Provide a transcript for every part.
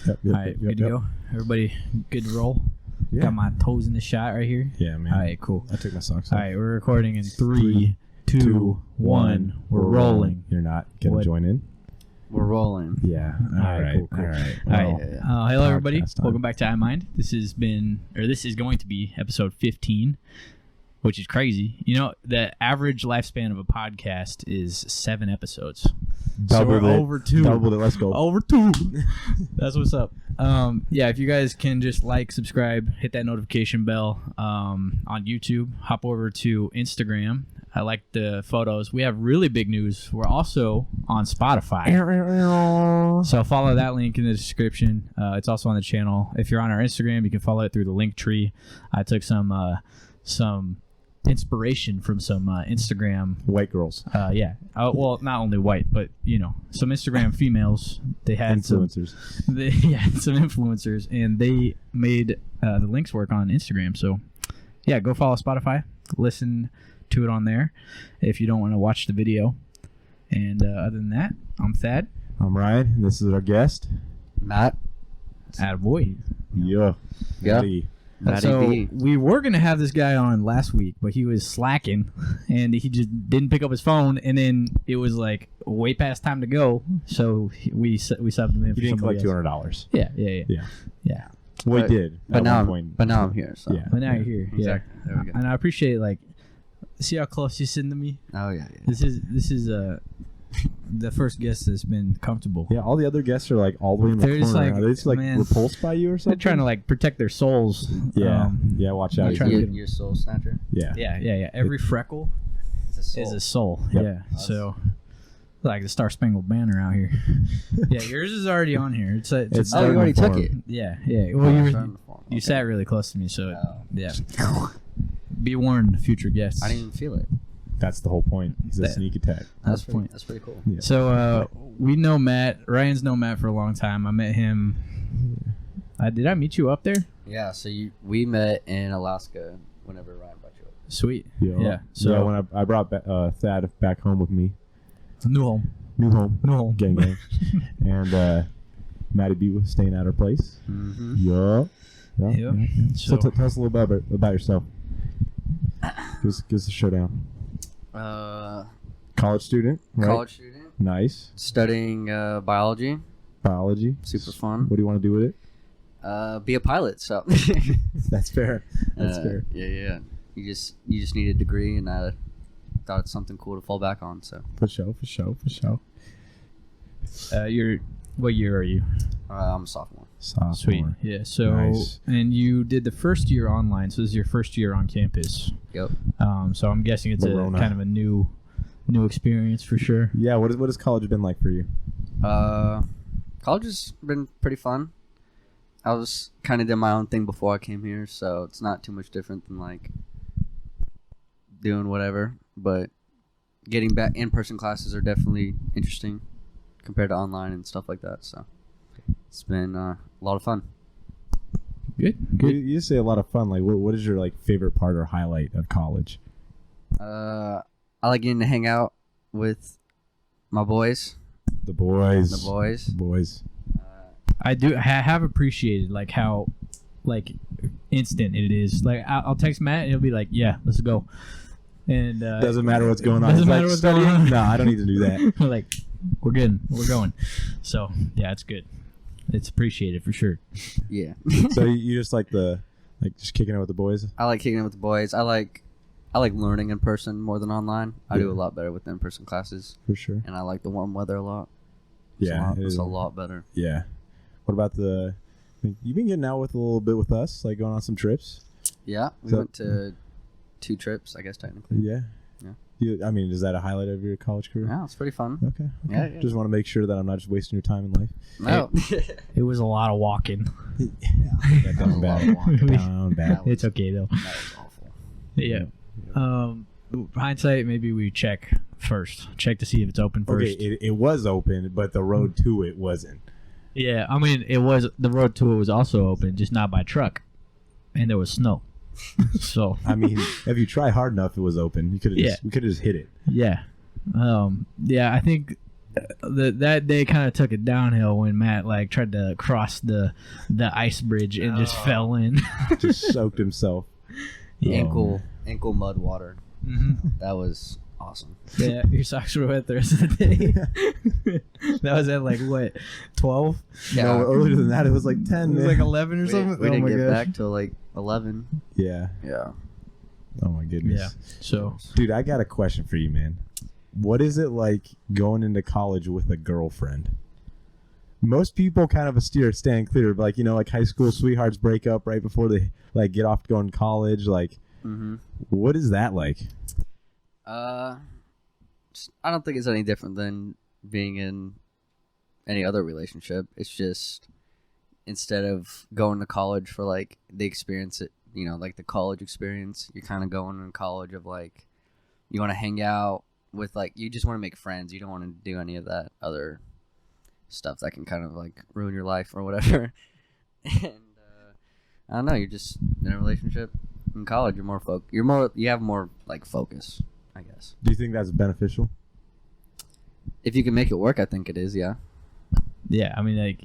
All right, good to go. Everybody good to roll? Yeah. Got my toes in the shot right here. Yeah, man. All right, cool. I took my socks off. All right, we're recording in 3, 2, 1. We're rolling. You're not going to join in? We're rolling. Yeah. All right. Cool. All right. All right. Hello, everybody. Podcast time. Welcome back to iMind. This is going to be episode 15, which is crazy. You know, the average lifespan of a podcast is 7 episodes. Doubled it. Over 2. Doubled it. Let's go. Over 2. That's what's up. Yeah, if you guys can just like, subscribe, hit that notification bell on YouTube, hop over to Instagram. I like the photos. We have really big news. We're also on Spotify. So follow that link in the description. It's also on the channel. If you're on our Instagram, you can follow it through the link tree. I took some inspiration from some Instagram White girls. yeah. Well, not only white, but some Instagram females. They had Influencers. some influencers, and they made the links work on Instagram. So yeah, go follow Spotify. Listen to it on there if you don't want to watch the video. And other than that, I'm Thad. I'm Ryan. And this is our guest. Matt. Attaboy. Yeah. Yeah. Matty. Matty So B. we were gonna have this guy on last week, but he was slacking, and he just didn't pick up his phone. And then it was like way past time to go, so we subbed him in. He for didn't collect $200. $200. Yeah. Well, But- he did. But at now, one point. but now I'm here. So. Yeah. But now you're here. Exactly. Yeah. There we go. And I appreciate see how close you're sitting to me. Oh yeah. This is the first guest that's been comfortable. Yeah, all the other guests are like all the way in the They're just corner. like, Are they just like man, repulsed by you or They're something? trying to protect their souls. Yeah. Yeah, watch out. I'm trying to You, get him. you're soul snatcher. Yeah. Yeah. Every freckle It's a is a soul. Yep. Yeah. So like the Star Spangled Banner out here. Yeah, yours is already on here. It's Oh, you starting already to took form. it. yeah. Well, you Starting to form. you Okay. sat really close to me, so Oh. yeah. Be warned, future guests. I didn't even feel it. That's the whole point. It's a That- sneak attack. That's the point. That's pretty cool. Yeah. So we know Matt. Ryan's known Matt for a long time. I met him. Did I meet you up there? Yeah. So we met in Alaska whenever Ryan brought you up. Sweet. Yeah. Yeah. So when I brought Thad back home with me, new home. new home, No. gang, and Matty B was staying at our place. Mm-hmm. Yeah. So So tell us a little bit about yourself. Give us a showdown. College student, right? College student, Nice. studying biology. Biology. Super fun. What do you want to do with it? Be a pilot. So. That's fair. That's fair. Yeah. You just need a degree, and I thought it's something cool to fall back on. So. For sure. what year are you? I'm a sophomore. Sophomore. Sweet. Yeah. So Nice. and you did the first year online. So this is your first year on campus. Yep. So I'm guessing it's Corona. a kind of a new experience for sure. Yeah. What has college been like for you? College has been pretty fun. I was kind of did my own thing before I came here, so it's not too much different than doing whatever. But getting back in-person classes are definitely interesting compared to online and stuff like that. So it's been a lot of fun. Good. You say a lot of fun. Like, what is your favorite part or highlight of college? I like getting to hang out with my boys. The boys. The boys. I have appreciated how instant it is. I'll text Matt and he'll be like, "Yeah, let's go." And Doesn't matter what's going on. Doesn't He's matter like, what's going "Studying?" on. No, I don't need to do that. we're going. So yeah, it's good. It's appreciated for sure. Yeah. So you just like just kicking it with the boys? I like kicking it with the boys. I like learning in person more than online. I do Yeah. a lot better with in-person classes, For sure. and I like the warm weather a lot. Yeah, it It's is. a lot better. Yeah. What about you've been getting out with a little bit with us, going on some trips? Yeah, we So- went to 2 trips, I guess technically. Yeah. Yeah. Is that a highlight of your college career? Yeah, it's pretty fun. Okay. Yeah. Just want to make sure that I'm not just wasting your time in life. No, It was a lot of walking. Yeah, That was a lot of walking. Down bad. It's okay though. that was awful. Yeah. Hindsight, maybe we check first. Check to see if it's open Okay, first. it was open, but the road to it wasn't. Yeah, I mean, the road to it was also open, just not by truck, and there was snow. So I mean, if you try hard enough, it was open. We could have just hit it. yeah, I think that day kind of took it downhill when Matt like tried to cross the ice bridge and just fell in. Just soaked himself. Ankle mud water. Mm-hmm. That was awesome. Yeah, your socks were wet the rest of the day. That was at like what, 12? Yeah. No, earlier than that, it was like 10. It was man. like 11 or something. We didn't my get gosh. back till like 11. Yeah. Yeah. Oh my goodness. Yeah. So, Dude, I got a question for you, man. What is it like going into college with a girlfriend? Most people kind of stand clear, but like, you know, like high school sweethearts break up right before they like get off to go to college. Like, what is that like? I don't think it's any different than being in any other relationship. It's just instead of going to college for like the experience, like the college experience, you're kind of going in college of like you want to hang out with like you just want to make friends. You don't want to do any of that other stuff that can kind of like ruin your life or whatever. And I don't know. You're just in a relationship in college. You have more like focus, I guess. Do you think that's beneficial? If you can make it work, I think it is. Yeah. yeah, I mean, like,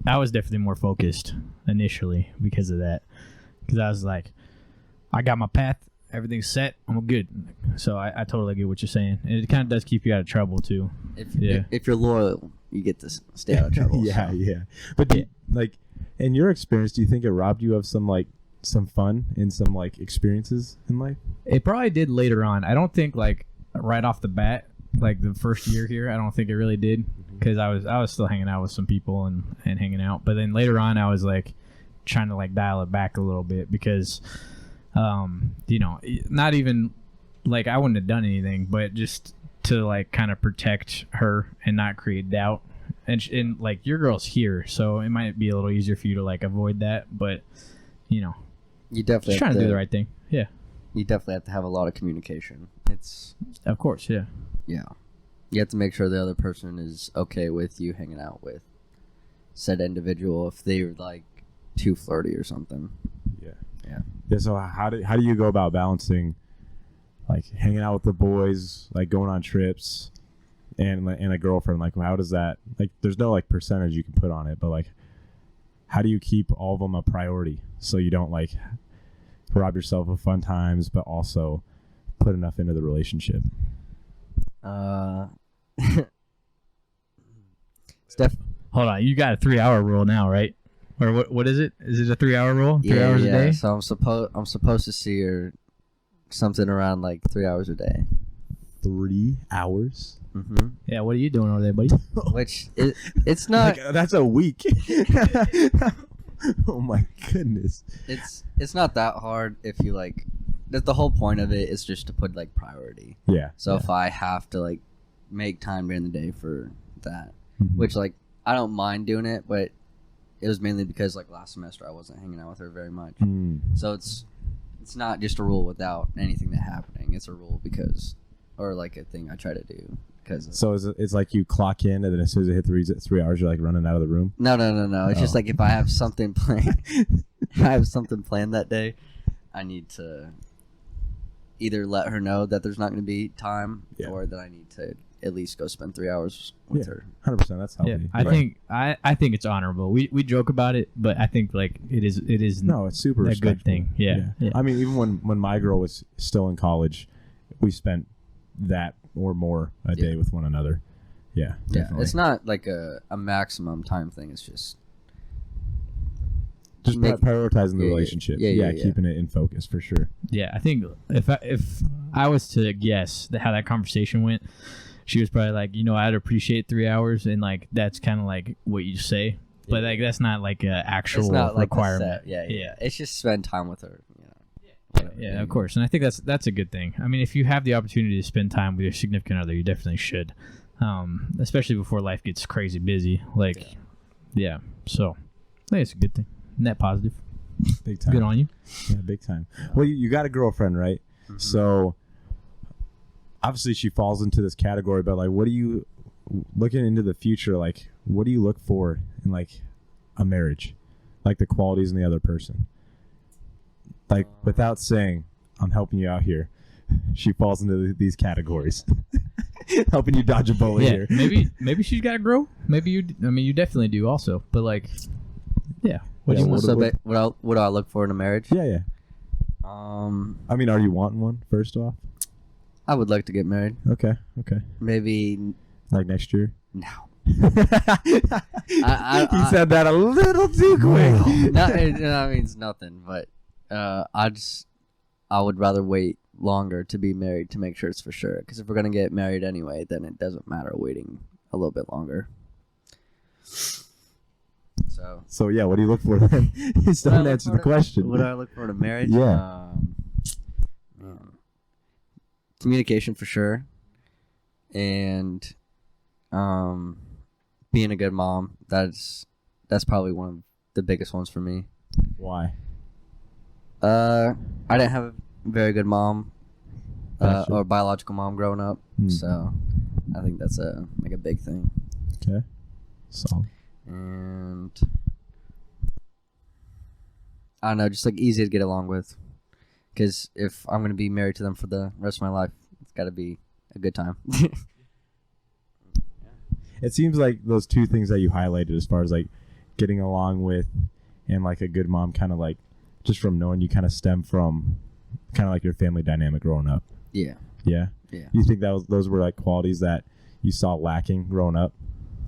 I was definitely more focused initially because of that. Because I was like, I got my path, everything's set, I'm good. So I totally get what you're saying. And it kind of does keep you out of trouble, too. If you're loyal, you get to stay out of trouble. Yeah, so. yeah. But like, in your experience, do you think it robbed you of some fun and some like experiences in life? It probably did later on. I don't think like right off the bat, like the first year here, I don't think it really did, because I was still hanging out with some people and hanging out. But then later on, I was like trying to like dial it back a little bit because, not even like I wouldn't have done anything, but just to like kind of protect her and not create doubt. And like your girl's here, so it might be a little easier for you to like avoid that. But you definitely just trying to do the right thing. Yeah, you definitely have to have a lot of communication. It's of course, yeah. Yeah, you have to make sure the other person is okay with you hanging out with said individual if they're like too flirty or something. Yeah. So how do you go about balancing like hanging out with the boys, like going on trips, and a girlfriend? Like, how does that, like, there's no like percentage you can put on it, but like, how do you keep all of them a priority so you don't like rob yourself of fun times, but also put enough into the relationship? Hold on, you got a 3-hour rule now, right? Or what is it? Is it a 3-hour rule? 3 hours a day? So I'm supposed to see her something around like 3 hours a day. 3 hours? Mm-hmm. Yeah, what are you doing over there, buddy? Which it's not. Like, that's a week. Oh my goodness. It's not that hard if you like. The whole point of it is just to put like priority. Yeah. So if I have to like make time during the day for that, Mhm. which like I don't mind doing it, but it was mainly because like last semester I wasn't hanging out with her very much. So it's not just a rule without anything that happening. It's a rule because, or like a thing I try to do because. So it's like you clock in, and then as soon as it hit 3 hours, you're like running out of the room. No. It's just like if I have something planned, that day, I need to either let her know that there's not going to be time, or that I need to at least go spend 3 hours with her. 100%. That's healthy. Yeah, I think it's honorable. We joke about it, but I think like it is. No, it's super a respectful. good thing. Yeah. I mean, even when my girl was still in college, we spent that or more a day with one another. Yeah, definitely. It's not like a maximum time thing. It's just prioritizing the relationship. Yeah, keeping it in focus for sure. Yeah, I think if I was to guess how that conversation went, she was probably like, I'd appreciate 3 hours, and like that's kind of like what you say, but like that's not like an actual it's not like requirement. Yeah. It's just spend time with her. Yeah, of course, and I think that's a good thing. I mean, if you have the opportunity to spend time with your significant other, you definitely should, especially before life gets crazy busy. Like, so I think it's a good thing. Net positive. Big time. Good on you. Yeah, big time. Well, you got a girlfriend, right? Mm-hmm. So obviously she falls into this category, but like, what do you, looking into the future, like, what do you look for in like a marriage? Like the qualities in the other person? Like, without saying, I'm helping you out here, she falls into these categories. Helping you dodge a bullet here. maybe she's got to grow. Maybe you. I mean, you definitely do also. But like, yeah. What do you want? What do I look for in a marriage? Yeah. I mean, are you wanting one first off? I would like to get married. Okay. Maybe like next year. No. He said that a little too quick. No, that means nothing. But I would rather wait longer to be married to make sure it's for sure. Because if we're gonna get married anyway, then it doesn't matter waiting a little bit longer. So yeah, what do you look for then? Just don't answer the question. What do I look for in a marriage? Yeah. Communication for sure, and being a good mom. That's probably one of the biggest ones for me. Why? I didn't have a very good mom Gotcha. or biological mom growing up, so I think that's a big thing. Okay. Solid. And I don't know, just like easy to get along with. Because if I'm going to be married to them for the rest of my life, it's got to be a good time. It seems like those two things that you highlighted as far as like getting along with and like a good mom, kind of like just from knowing you, kind of stem from kind of like your family dynamic growing up. Yeah. Yeah? Yeah. You think those were like qualities that you saw lacking growing up?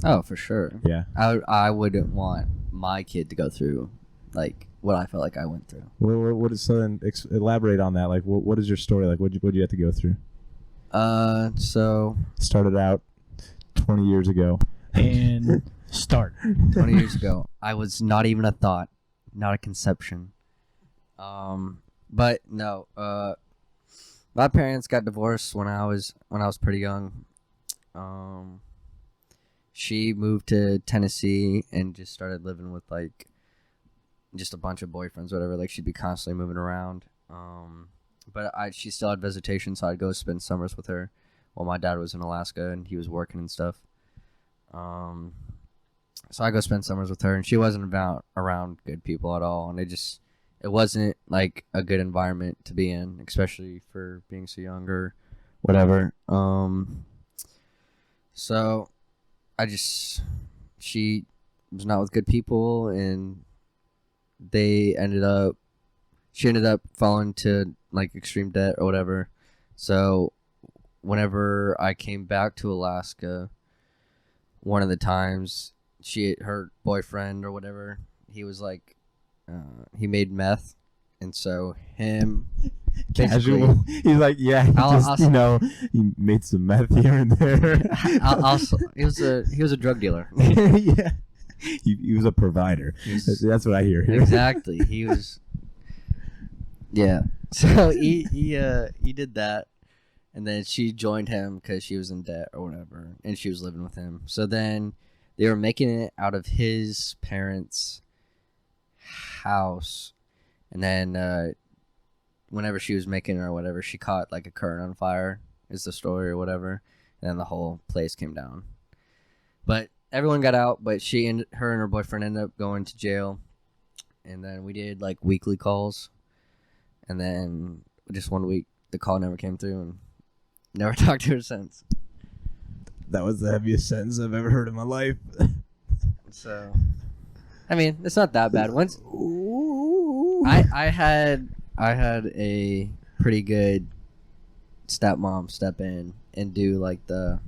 Oh, for sure. Yeah. I wouldn't want my kid to go through like what I felt like I went through. What is, so then elaborate on that. Like, what is your story? Like, what did you have to go through? So started out 20 years ago. And start 20 years ago. I was not even a thought, not a conception. But no. My parents got divorced when I was pretty young. She moved to Tennessee and just started living with like just a bunch of boyfriends, whatever. Like she'd be constantly moving around. But she still had visitation, so I'd go spend summers with her while my dad was in Alaska and he was working and stuff. So I go spend summers with her, and she wasn't around good people at all, and it wasn't like a good environment to be in, especially for being so young or whatever. So she was not with good people, and she ended up falling to like extreme debt or whatever. So whenever I came back to Alaska, one of the times her boyfriend or whatever, he was like, he made meth, and so him casual. He's like, yeah, he made some meth here and there. He was a drug dealer. Yeah, he was a provider. That's what I hear. Exactly, he was. Yeah, so he did that, and then she joined him because she was in debt or whatever, and she was living with him. So then they were making it out of his parents' house, and then whenever she was making it or whatever, she caught like a curtain on fire, is the story or whatever, and then the whole place came down. But everyone got out, but her and her boyfriend ended up going to jail, and then we did like weekly calls, and then just one week the call never came through, and never talked to her since. That was the heaviest sentence I've ever heard in my life. So, I mean, it's not that bad. Once I had a pretty good stepmom step in and do like the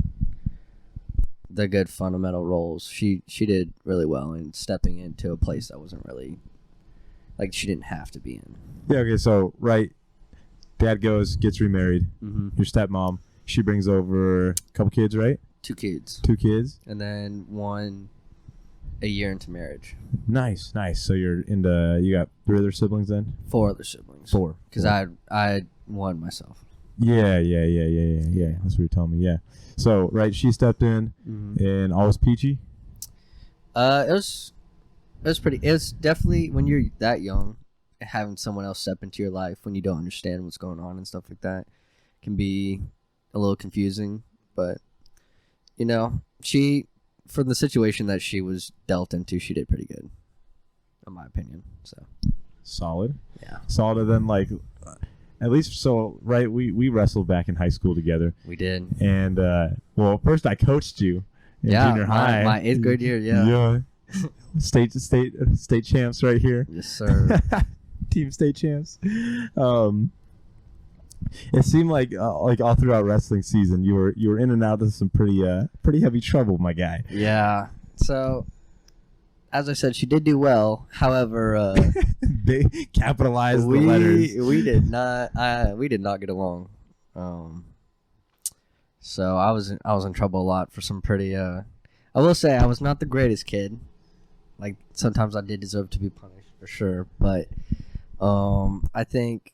good fundamental roles. She did really well in stepping into a place that wasn't really like she didn't have to be in. Yeah. Okay. So right, dad gets remarried. Mm-hmm. Your stepmom, she brings over a couple kids, right? 2 kids. 2 kids. And then one a year into marriage. Nice. So you got 3 other siblings then? 4 other siblings. 4. Because I had one myself. Yeah. That's what you're telling me. Yeah. So right, she stepped in, and all was peachy. It was pretty. It was definitely when you're that young, having someone else step into your life when you don't understand what's going on and stuff like that can be a little confusing. But she, for the situation that she was dealt into, she did pretty good, in my opinion. So solid. Yeah. Solid. And then like, at least so right. We wrestled back in high school together. We did. And well, first I coached you in junior high. My 8th grade year. Yeah. State champs right here. Yes, sir. Team state champs. It seemed like all throughout wrestling season, you were in and out of some pretty heavy trouble, my guy. Yeah. So, as I said, she did do well. However, they capitalized the letters. We did not get along. So I was in trouble a lot for some pretty. I will say I was not the greatest kid. Like sometimes I did deserve to be punished for sure, but I think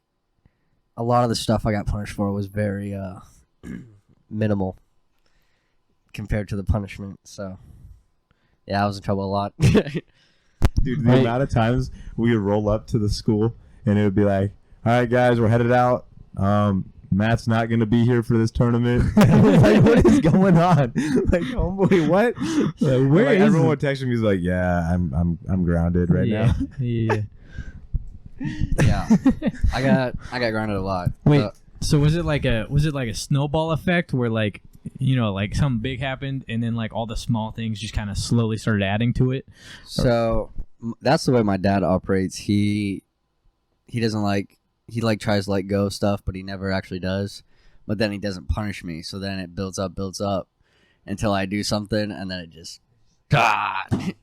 a lot of the stuff I got punished for was very minimal compared to the punishment. So yeah, I was in trouble a lot. Dude, the amount of times we would roll up to the school and it would be like, all right, guys, we're headed out. Matt's not going to be here for this tournament. I was like, what is going on? Like, homeboy, what? Like, where is everyone would text me? He's like, yeah, I'm grounded right now. Yeah. Yeah. I got grounded a lot. Wait, so was it like a snowball effect where like, you know, like something big happened and then like all the small things just kind of slowly started adding to it? So that's the way my dad operates. He doesn't like, he like tries to let go of stuff, but he never actually does. But then he doesn't punish me, so then it builds up until I do something, and then it just God.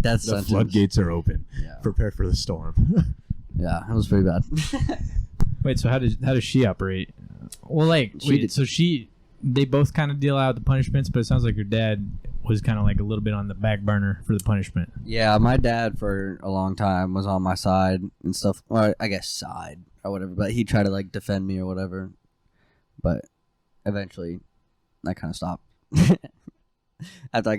That's the floodgates are open. Yeah. Prepare for the storm. Yeah, it was pretty bad. Wait, so how does she operate? Well, like they both kind of deal out the punishments, but it sounds like your dad was kind of like a little bit on the back burner for the punishment. Yeah, my dad for a long time was on my side and stuff. Or I guess side or whatever, but he tried to like defend me or whatever. But eventually, that kind of stopped. After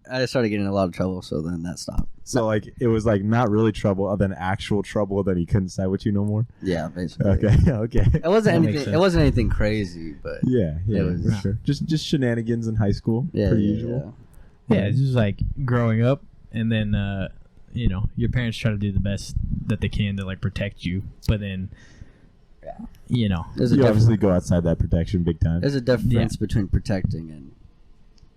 I started getting in a lot of trouble, so then that stopped. So like it was like not really trouble, other than actual trouble that he couldn't side with you no more. Yeah, basically. Okay. It wasn't anything. It wasn't anything crazy, but yeah, it was, for sure. Just shenanigans in high school. Yeah, pretty usual. Yeah, it's just like growing up, and then you know, your parents try to do the best that they can to like protect you, but then you know, you obviously go outside that protection big time. There's a difference between protecting and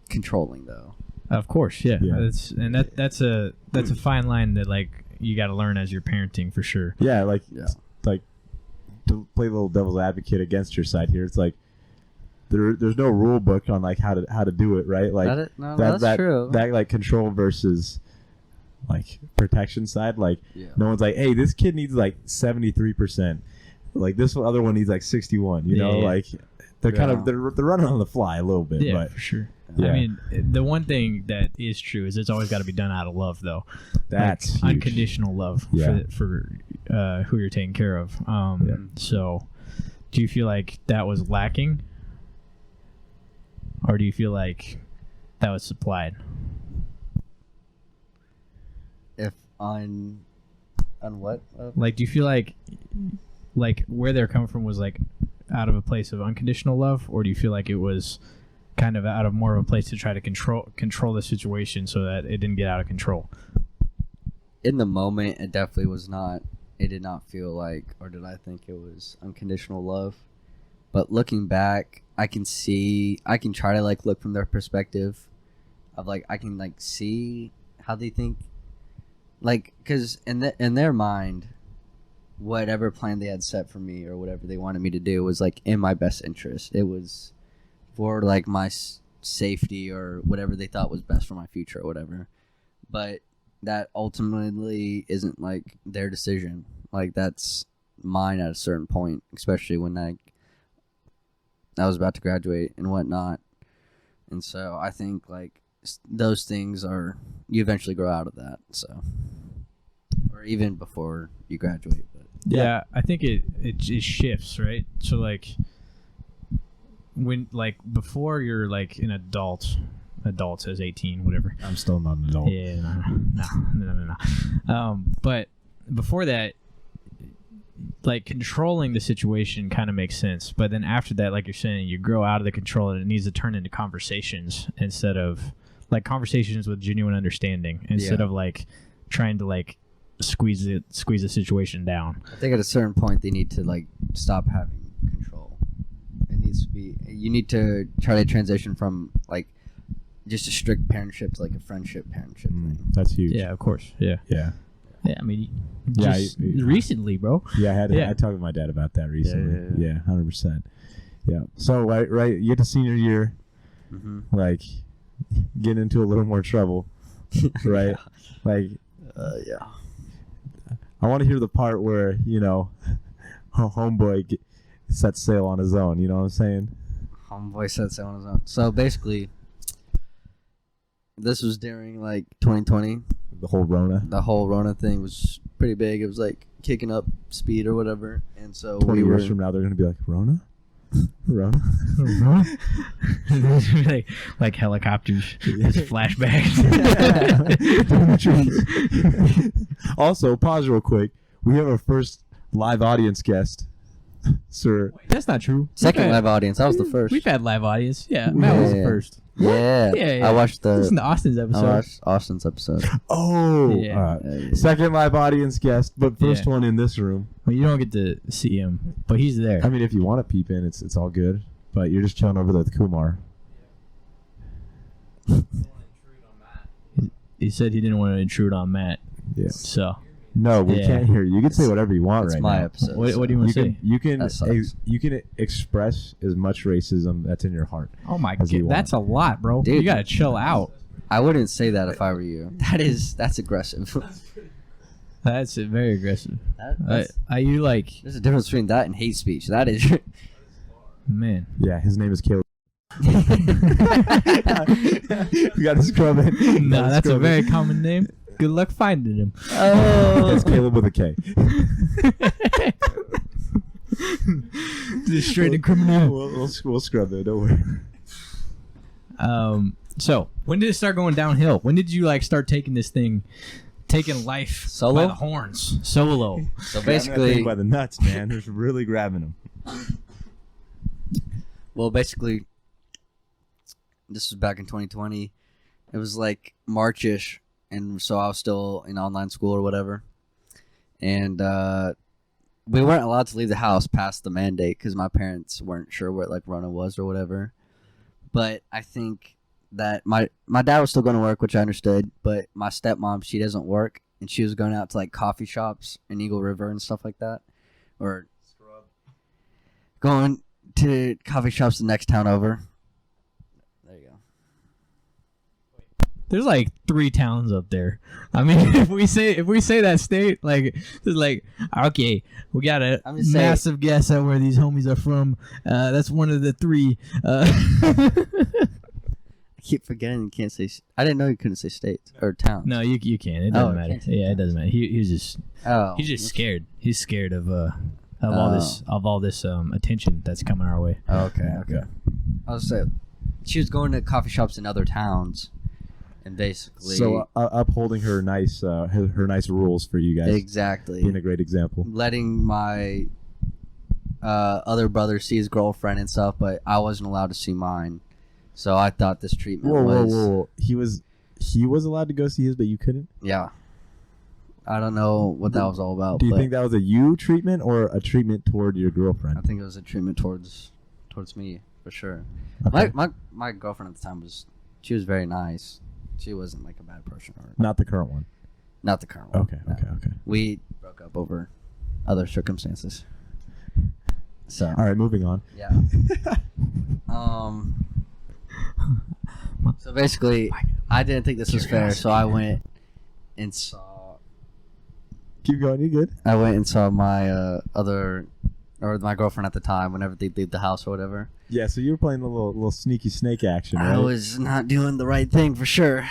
controlling, though. Of course, yeah. That's a fine line that like you got to learn as you're parenting for sure. Yeah, like to play a little devil's advocate against your side here. It's like there's no rule book on like how to do it, right? Like that's true. That like control versus like protection side. Like no one's like, hey, this kid needs like 73%. Like this other one needs like 61. You know, like they're kind of they're running on the fly a little bit. Yeah, but for sure. Yeah. I mean, the one thing that is true is it's always got to be done out of love, though. That's like, unconditional love for who you're taking care of. So, do you feel like that was lacking, or do you feel like that was supplied? If on what? Like, do you feel like where they're coming from was like out of a place of unconditional love, or do you feel like it was kind of out of more of a place to try to control the situation so that it didn't get out of control? In the moment, it definitely was not. It did not feel like, or did I think it was unconditional love? But looking back, I can try to like look from their perspective of like, I can like see how they think, like, because in their mind, whatever plan they had set for me or whatever they wanted me to do was like in my best interest. It was for like my safety or whatever they thought was best for my future or whatever. But that ultimately isn't like their decision. Like that's mine at a certain point, especially when I was about to graduate and whatnot. And so I think like those things are, you eventually grow out of that. So, or even before you graduate. But yeah, I think it shifts, right? So like, when like before you're like an adult says 18, whatever. I'm still not an adult. Yeah, no. But before that, like controlling the situation kind of makes sense. But then after that, like you're saying, you grow out of the control and it needs to turn into conversations instead of like conversations with genuine understanding instead of like trying to like squeeze the situation down. I think at a certain point they need to like stop having control. It needs to be. You need to try to transition from like just a strict parentship to like a friendship parentship thing. That's huge. Yeah, of course. Yeah. Yeah. Yeah, I mean, recently, bro. Yeah, I talked with my dad about that recently. Yeah, 100%. Yeah. So right, you get to senior year, like getting into a little more trouble, right? Like, yeah. I want to hear the part where homeboy sets sail on his own. You know what I'm saying? Homeboy sets sail on his own. So basically, this was during like 2020. The whole Rona. The whole Rona thing was pretty big. It was like kicking up speed or whatever. And so 20 years from now, they're going to be like, Rona? Rona? like helicopters, just flashbacks. Also, pause real quick. We have our first live audience guest, sir. That's not true. Second live audience. That was the first. We've had live audience. Yeah, Matt was the first. Yeah. I watched Listen to Austin's episode. I watched Austin's episode. Oh, Yeah. Second live audience guest, but first one in this room. Well, you don't get to see him, but he's there. I mean, if you want to peep in, it's all good. But you're just chilling over there with Kumar. He said he didn't want to intrude on Matt. Yeah. So. No, we can't hear you. You can say whatever you want right now. It's my episode. What do you want to say? You can express as much racism that's in your heart. Oh my god, that's a lot, bro. Dude, you gotta chill out. I wouldn't say that if I were you. That's aggressive. That's very aggressive. Are you like? There's a difference between that and hate speech. That is. Man. Yeah, his name is Caleb. You gotta scrub it. No, that's a very common name. Good luck finding him. Oh, it's Caleb with a K. Just straight incriminating. We'll scrub it. Don't worry. So when did it start going downhill? When did you like start taking this thing, taking life solo by the horns, solo? So basically, by the nuts, man. Just really grabbing them. Well, basically, this was back in 2020. It was like March-ish. And so I was still in online school or whatever. And we weren't allowed to leave the house past the mandate because my parents weren't sure what like Rona was or whatever. But I think that my dad was still going to work, which I understood. But my stepmom, she doesn't work. And she was going out to like coffee shops in Eagle River and stuff like that. Or going to coffee shops the next town over. There you go. There's like 3 towns up there. I mean, if we say that state, like it's like okay, we got a massive guess at where these homies are from. That's one of the 3. I keep forgetting you can't say. I didn't know you couldn't say states or towns. No, you can. It doesn't matter. Yeah, it doesn't matter. He's just scared. He's scared of all this attention that's coming our way. Okay. I was saying, she was going to coffee shops in other towns. And basically, so upholding her nice rules for you guys. Exactly, being a great example. Letting my other brother see his girlfriend and stuff, but I wasn't allowed to see mine. So I thought this treatment was. Whoa! He was allowed to go see his, but you couldn't. Yeah, I don't know what that was all about. Do you think that was a you treatment or a treatment toward your girlfriend? I think it was a treatment towards me for sure. Okay. My girlfriend at the time was very nice. She wasn't like a bad person. Not the current one. Not the current one. Okay. We broke up over other circumstances. So. All right, moving on. Yeah. So basically, I didn't think this was fair, so I went and saw. Keep going. You good? I went and saw my my girlfriend at the time. Whenever they leave the house or whatever. Yeah, so you were playing a little sneaky snake action, right? I was not doing the right thing for sure.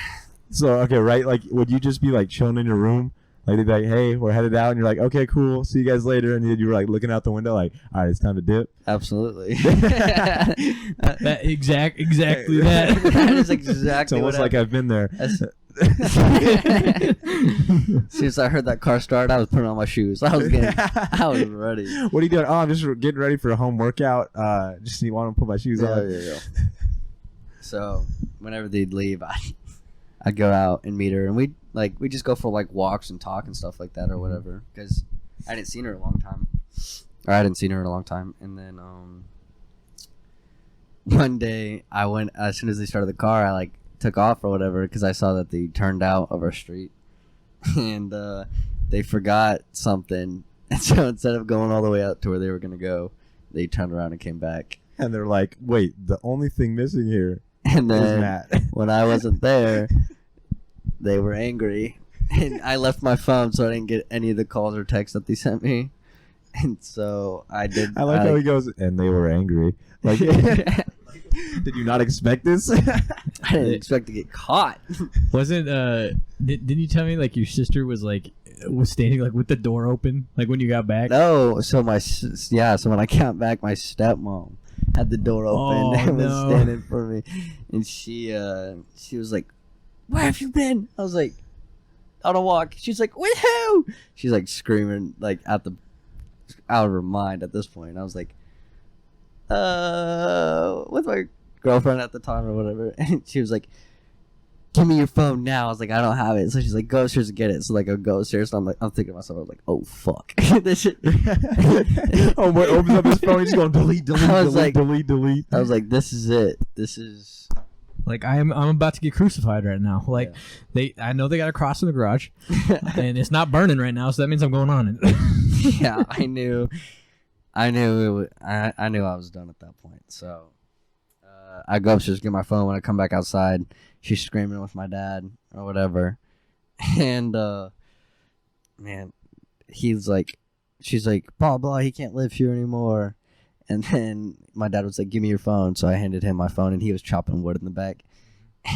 So, okay, right? Like, would you just be, like, chilling in your room? Like, they'd be like, hey, we're headed out. And you're like, okay, cool. See you guys later. And then you were, like, looking out the window like, all right, it's time to dip. Absolutely. Exactly that. That is exactly it's almost like I've been there. As soon as I heard that car start, I was putting on my shoes. I was ready. What are you doing? Oh, I'm just getting ready for a home workout. Just want to put my shoes on. Yeah. So whenever they'd leave, I I'd go out and meet her, and we just go for like walks and talk and stuff like that or whatever, because I hadn't seen her in a long time. And then one day I went, as soon as they started the car, I like took off or whatever because I saw that they turned out of our street and they forgot something, and so instead of going all the way out to where they were gonna go, they turned around and came back. And they're like, wait, the only thing missing here And is then Matt. when I wasn't there, they were angry, and I left my phone so I didn't get any of the calls or texts that they sent me. And so I did. I like how he goes, and they were angry. Like, did you not expect this? I didn't expect to get caught. Wasn't didn't you tell me like your sister was standing like with the door open like when you got back? No, so so when I got back, my stepmom had the door open and was standing for me, and she was like, "Where have you been?" I was like, "On a walk." She's like, "With who?" She's like screaming like out of her mind at this point. I was like, with my girlfriend at the time or whatever, and she was like, "Give me your phone now." I was like, "I don't have it." So she's like, "Go upstairs and get it." So like I go upstairs, and I'm thinking to myself, I was like, "Oh fuck." This shit. Oh boy, opens up his phone, he's going delete. I was like, delete. I was like, "This is it. This is." Like I'm about to get crucified right now. Like I know they got a cross in the garage, and it's not burning right now, so that means I'm going on it. Yeah, I knew I was done at that point. So I go upstairs to get my phone. When I come back outside, she's screaming with my dad or whatever, and man, she's like, blah blah, he can't live here anymore. And then my dad was like, "Give me your phone." So I handed him my phone, and he was chopping wood in the back,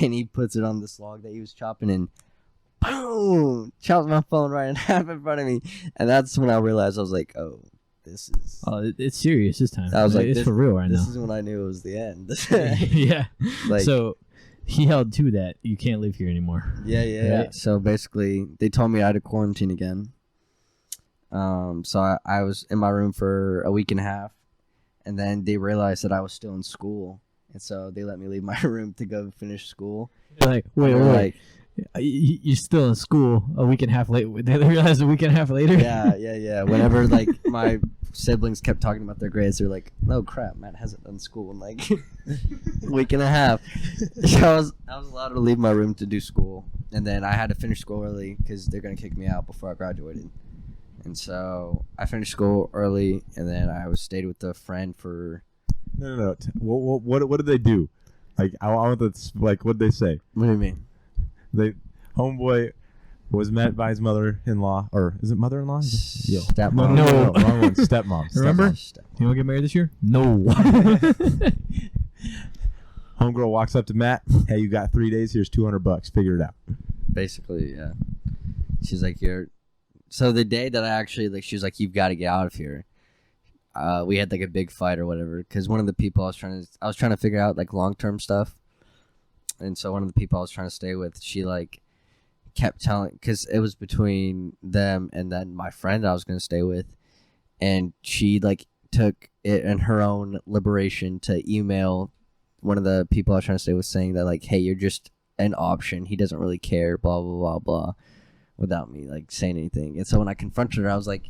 and he puts it on this log that he was chopping, and boom, chops my phone right in half in front of me. And that's when I realized, I was like, "Oh, this is." Oh, it's serious this time. I was like, it's for real right now. This is when I knew it was the end. Yeah. Like, so he held to that. You can't live here anymore. Yeah. Right? So basically, they told me I had to quarantine again. So I was in my room for a week and a half, and then they realized that I was still in school, and so they let me leave my room to go finish school. You're like, wait. Like, You're still in school a week and a half later. They realized a week and a half later? Yeah. Whenever, like, my siblings kept talking about their grades, they're like, "No crap, Matt hasn't done school in, like, a week and a half." So I was allowed to leave my room to do school, and then I had to finish school early because they're going to kick me out before I graduated. And so I finished school early, and then I stayed with a friend for... No. What did they do? Like, I want to, like, what did they say? What do you mean? Homeboy was met by his mother-in-law, or is it mother-in-law? Yeah. Stepmom. No, wrong one. Stepmom. Remember? Stepmom. You want to get married this year? No. Homegirl walks up to Matt. "Hey, you got 3 days. Here's $200. Figure it out." Basically, yeah. She's like, So the day that I actually, like, she was like, "You've got to get out of here." We had like a big fight or whatever, because one of the people I was trying to figure out like long-term stuff, and so one of the people I was trying to stay with, she like kept telling, because it was between them and then my friend I was going to stay with, and she like took it in her own liberation to email one of the people I was trying to stay with, saying that like, "Hey, you're just an option. He doesn't really care, blah blah blah blah," without me like saying anything. And so when I confronted her, I was like,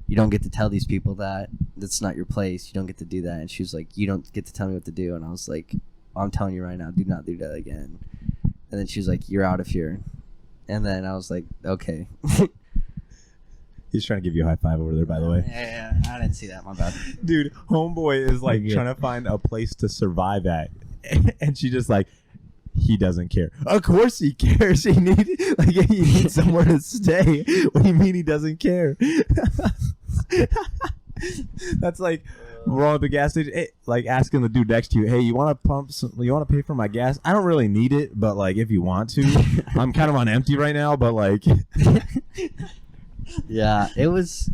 "You don't get to tell these people that. That's not your place. You don't get to do that." And she was like, "You don't get to tell me what to do." And I was like, "I'm telling you right now, do not do that again." And then she was like, "You're out of here." And then I was like, "Okay." He's trying to give you a high five over there, by the way. Yeah, I didn't see that. My bad. Dude, homeboy is like Yeah. trying to find a place to survive at, and she just like, he doesn't care. Of course he cares. He needs somewhere to stay. What do you mean he doesn't care? That's like rolling up the gas station, like asking the dude next to you, "Hey, you want to pump some? You want to pay for my gas? I don't really need it, but like if you want to, I'm kind of on empty right now, but like." Yeah, it was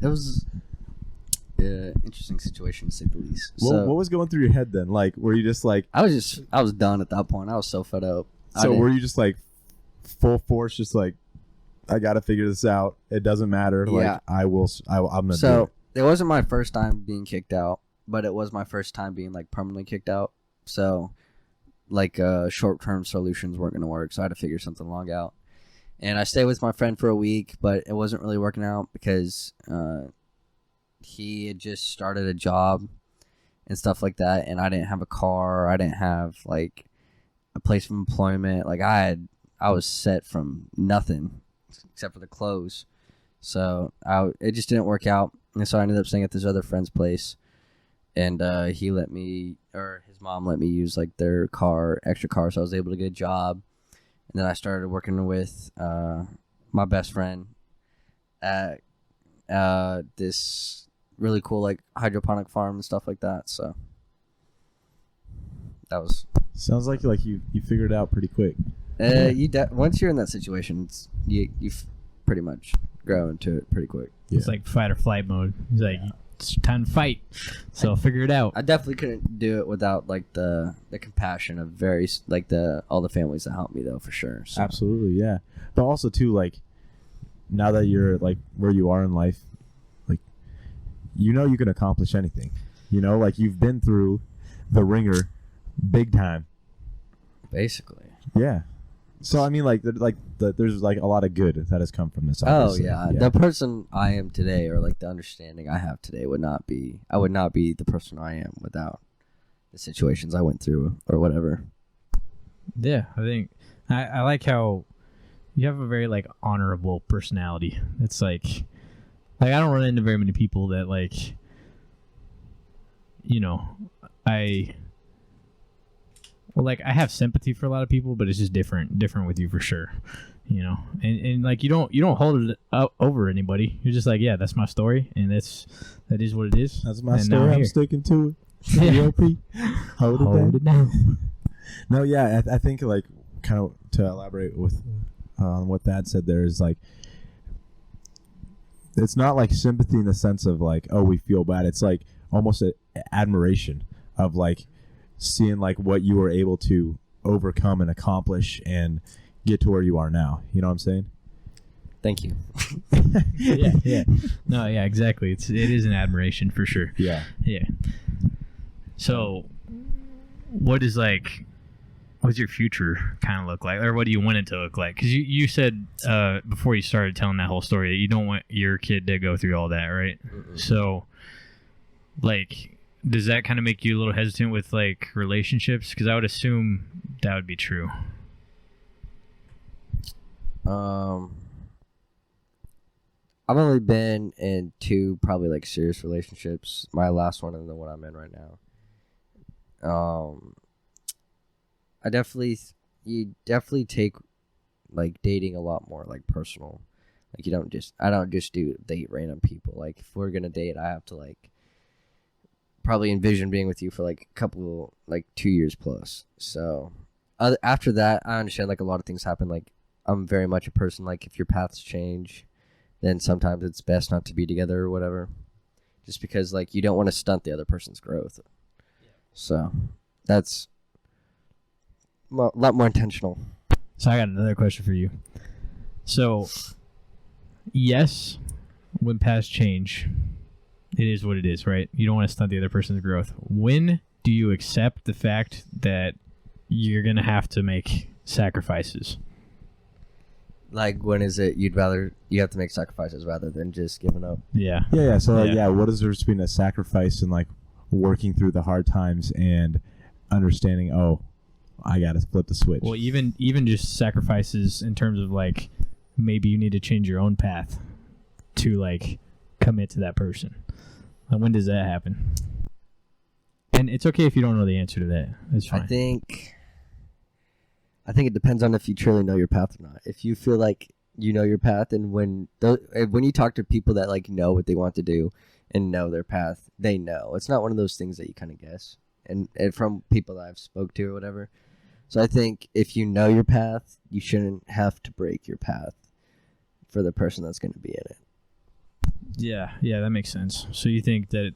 interesting situation to say the least. What was going through your head then? Like, were you just like, I was done at that point. I was so fed up. so were you just like full force, just like, "I got to figure this out. It doesn't matter. Yeah. Like, I'm going to do So it." it wasn't my first time being kicked out, but it was my first time being like permanently kicked out. So like short-term solutions weren't going to work, so I had to figure something long out. And I stayed with my friend for a week, but it wasn't really working out because he had just started a job and stuff like that, and I didn't have a car. I didn't have like a place of employment. Like I was set from nothing except for the clothes. So it just didn't work out, and so I ended up staying at this other friend's place, and his mom let me use like their extra car, so I was able to get a job. And then I started working with my best friend at this really cool like hydroponic farm and stuff like that. So that was sounds like you figured it out pretty quick. Once you're in that situation, you pretty much grow into it pretty quick. Yeah. It's like fight or flight mode. It's like it's time to fight, so figure it out. I definitely couldn't do it without like the compassion of all the families that helped me though, for sure. So. Absolutely, yeah. But also too, like now that you're like where you are in life, like you can accomplish anything. Like you've been through the ringer, big time. Basically. Yeah. So I mean, there's like a lot of good that has come from this. Obviously. Oh yeah. The person I am today, or like the understanding I have today, I would not be the person I am without the situations I went through or whatever. Yeah, I think I like how you have a very like honorable personality. It's like I don't run into very many people that like, I have sympathy for a lot of people, but it's just different with you for sure, and like you don't hold it up over anybody. You're just like, yeah, that's my story, and that is what it is. That's my story. I'm sticking to it. Yeah. Hold it down. No, yeah, I think like kind of to elaborate with on what Thad said there is like, it's not like sympathy in the sense of like, oh, we feel bad. It's like almost an admiration of like seeing like what you were able to overcome and accomplish and get to where you are now. You know what I'm saying? Thank you. Yeah. No, yeah, exactly. It is an admiration for sure. Yeah. So what's your future kind of look like, or what do you want it to look like? Because you said before you started telling that whole story that you don't want your kid to go through all that, right? Mm-mm. So like, does that kind of make you a little hesitant with like relationships? Because I would assume that would be true. I've only been in 2 probably like serious relationships. My last one and the one I'm in right now. You definitely take like dating a lot more like personal. Like I don't just date random people. Like if we're gonna date, I have to like probably envision being with you for like a couple, like 2 years plus. So after that, I understand like a lot of things happen. Like I'm very much a person, like if your paths change, then sometimes it's best not to be together or whatever, just because like you don't want to stunt the other person's growth. So that's a lot more intentional. So I got another question for you. So yes, when paths change, it is what it is, right? You don't want to stunt the other person's growth. When do you accept the fact that you're going to have to make sacrifices? Like, when is it you have to make sacrifices rather than just giving up? Yeah. Yeah. So, what is there between a sacrifice and, like, working through the hard times and understanding, oh, I got to flip the switch? Well, even just sacrifices in terms of, like, maybe you need to change your own path to, like, commit to that person. Like, when does that happen? And it's okay if you don't know the answer to that. It's fine. I think it depends on if you truly know your path or not. If you feel like you know your path, and when you talk to people that like know what they want to do and know their path, they know. It's not one of those things that you kind of guess. And from people that I've spoke to or whatever. So I think if you know your path, you shouldn't have to break your path for the person that's going to be in it. Yeah, that makes sense. So you think that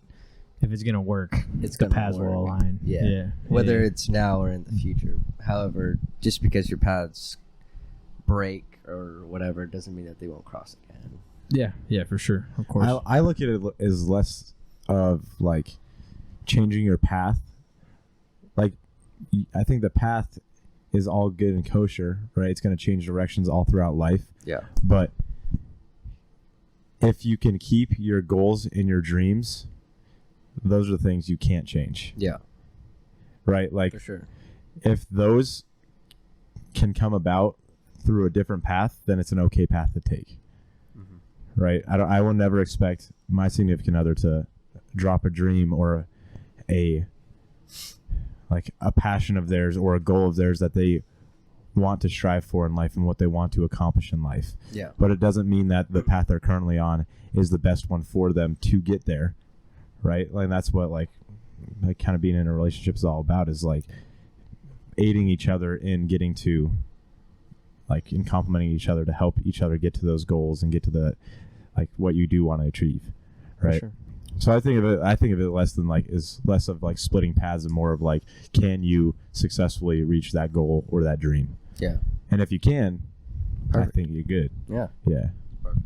if it's gonna work, the paths will align. Yeah. Whether it's now or in the future. However, just because your paths break or whatever doesn't mean that they won't cross again. Yeah, for sure. Of course. I look at it as less of like changing your path. Like I think the path is all good and kosher, right? It's going to change directions all throughout life. Yeah. But if you can keep your goals and your dreams, those are the things you can't change. Yeah. Right? Like, For sure. if those can come about through a different path, then it's an okay path to take. Mm-hmm. Right? I will never expect my significant other to drop a dream or a passion of theirs or a goal of theirs that they want to strive for in life and what they want to accomplish in life. Yeah. But it doesn't mean that the path they're currently on is the best one for them to get there. Right? Like, that's what like kind of being in a relationship is all about, is like aiding each other in getting to like in complementing each other to help each other get to those goals and get to the like what you do want to achieve. Right? Sure. So I think of it less than like is less of like splitting paths and more of like, can you successfully reach that goal or that dream? Yeah. And if you can, Perfect. I think you're good. Yeah. Yeah. Perfect.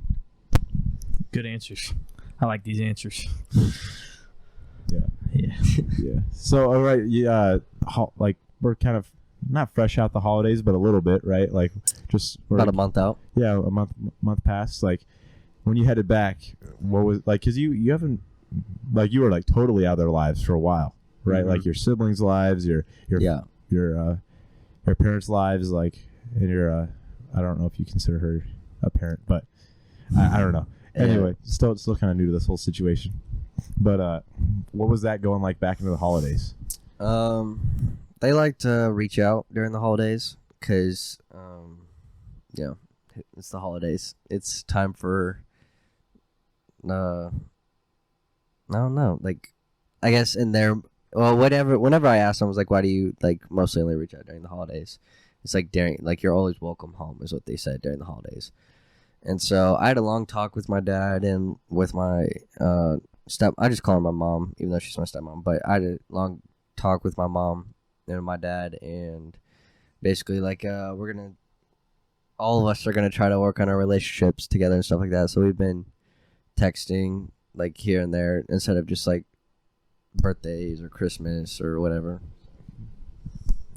Good answers. I like these answers. Yeah. Yeah. Yeah. So all right, yeah, like we're kind of not fresh out the holidays, but a little bit, right? Like just About a month out. Yeah, a month past. Like when you headed back, what was like? Because you haven't like you were like totally out of their lives for a while, right? Mm-hmm. Like your siblings' lives, your parents' lives, like, and your I don't know if you consider her a parent, but I don't know. Anyway, still kind of new to this whole situation. But what was that going like back into the holidays? They like to reach out during the holidays because, it's the holidays. It's time for, I don't know, like, I guess whenever I asked them, I was like, why do you like mostly only reach out during the holidays? It's like you're always welcome home is what they said during the holidays. And so I had a long talk with my dad and with my I just call her my mom, even though she's my stepmom. But I had a long talk with my mom and my dad, and basically, like, all of us are gonna try to work on our relationships together and stuff like that. So we've been texting like here and there instead of just like birthdays or Christmas or whatever.